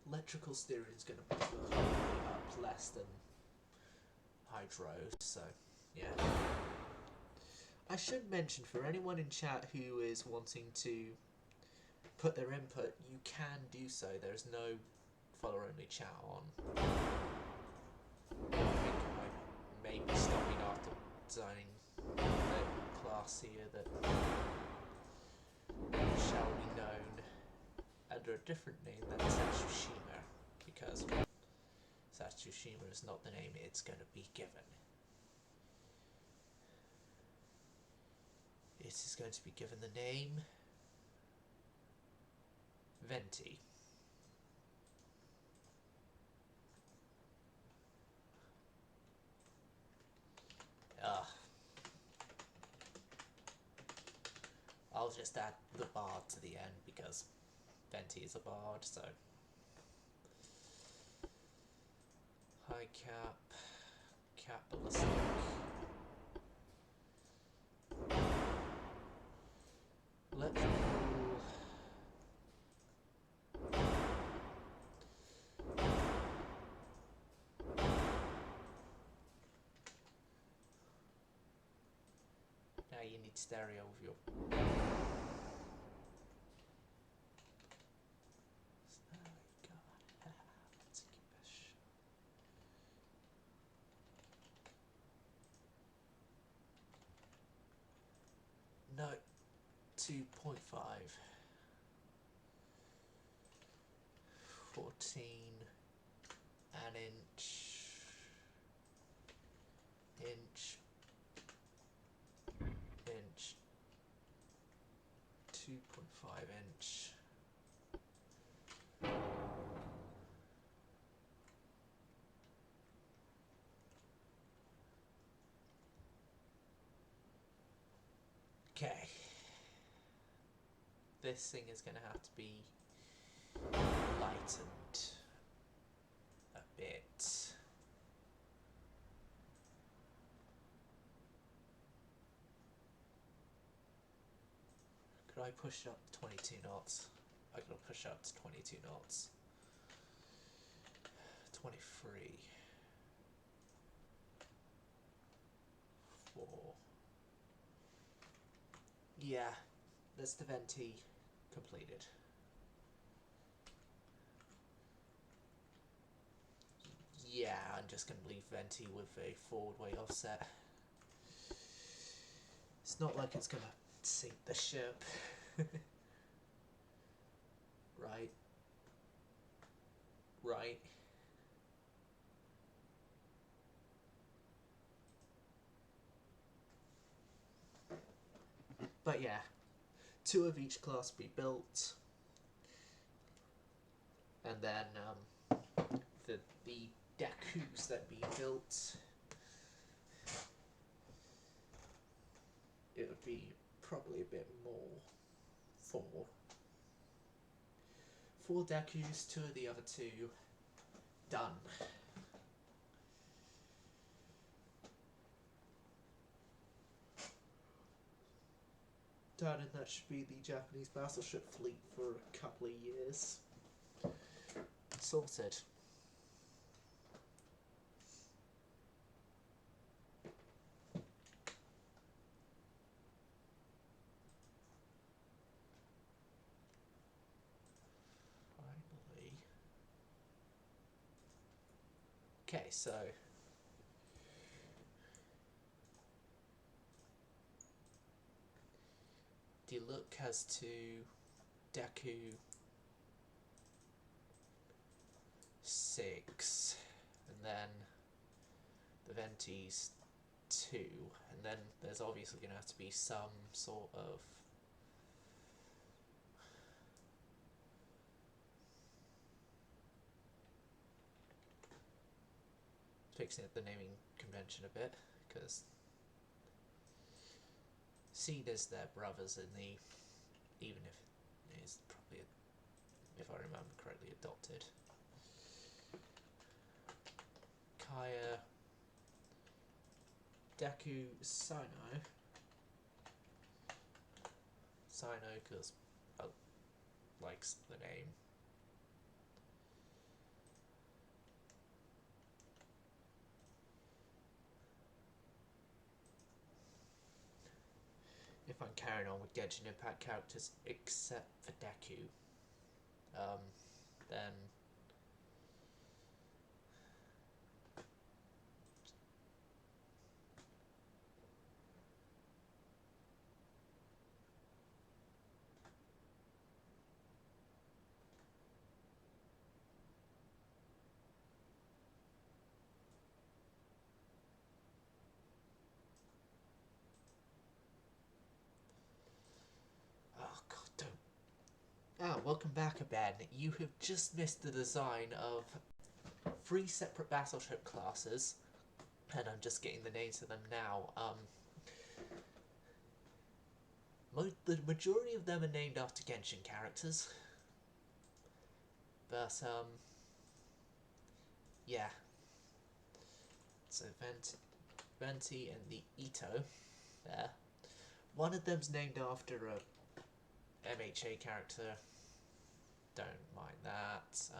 Electrical steering is going to push the hull up less than hydro, so yeah. I should mention, for anyone in chat who is wanting to put their input, you can do so. There's no follower only chat on. I think I may be stopping after designing a class here that shall be known under a different name than Satsushima, because Satsushima is not the name it's going to be given. It is going to be given the name Venti. I'll just add the bard to the end because Venti is a bard, so. High cap ballistic. Electrical. Now you need stereo with your... No, 2.5. 14 an inch, inch, 2.5 inch. Okay. This thing is going to have to be lightened a bit. Could I push it up to 22 knots? I could push it up to 22 knots. 23. 4. Yeah, that's the venti completed. Yeah, I'm just going to leave venti with a forward weight offset. It's not like it's going to sink the ship. Right. Right. But yeah, 2 of each class be built. And then the Dekus that be built, it would be probably a bit more. 4 Dekus, 2 of the other 2 done. Done, and that should be the Japanese battleship fleet for a couple of years. Sorted. Finally. Okay, so Diluc has 2, Deku 6, and then the Venti's 2, and then there's obviously going to have to be some sort of fixing up the naming convention a bit, because seen as their brothers in the, even if it is probably, if I remember correctly, adopted. Kaya, Deku, Sino, because I likes the name. If I'm carrying on with Genshin Impact characters, except for Deku, then welcome back, Aben. You have just missed the design of 3 separate battleship classes, and I'm just getting the names of them now. The majority of them are named after Genshin characters, but yeah. So Venti and the Ito there. One of them's named after a MHA character. Don't mind that.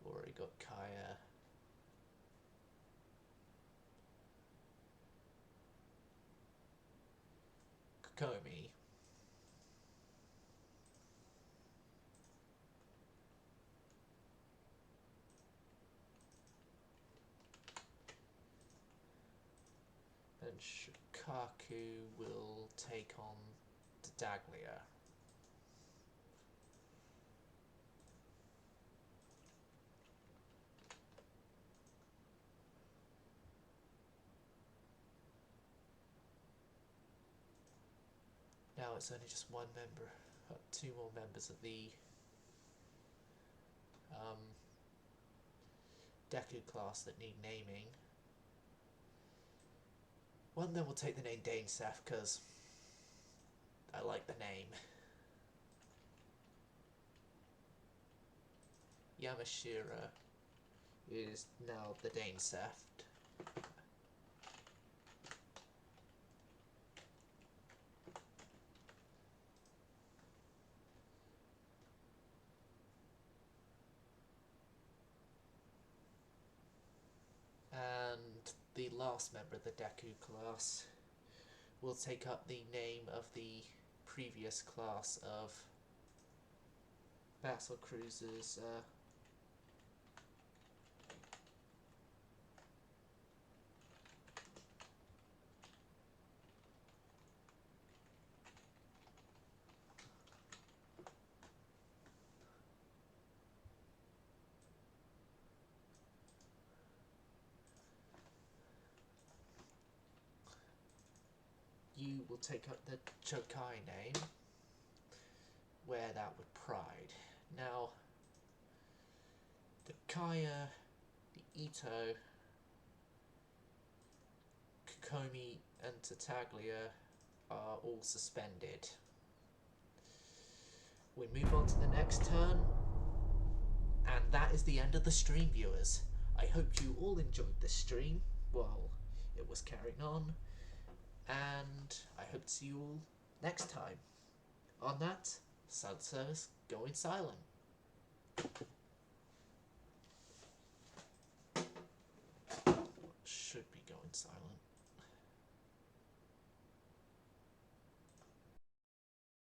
Already got Kaya. Kokomi. Then Shukaku will take on Daglia. Now it's only just one member, two more members of the Deku class that need naming. One of them will take the name Danesef because I like the name. Yamashira is now the Danesef. And the last member of the Deku class will take up the name of the previous class of battle cruisers. You will take up the Chokai name, wear that with pride. Now, the Kaya, the Ito, Kokomi and Tartaglia are all suspended. We move on to the next turn, and that is the end of the stream, viewers. I hope you all enjoyed this stream while it was carrying on, and I hope to see you all next time. On that, Silent Service going silent. Should be going silent.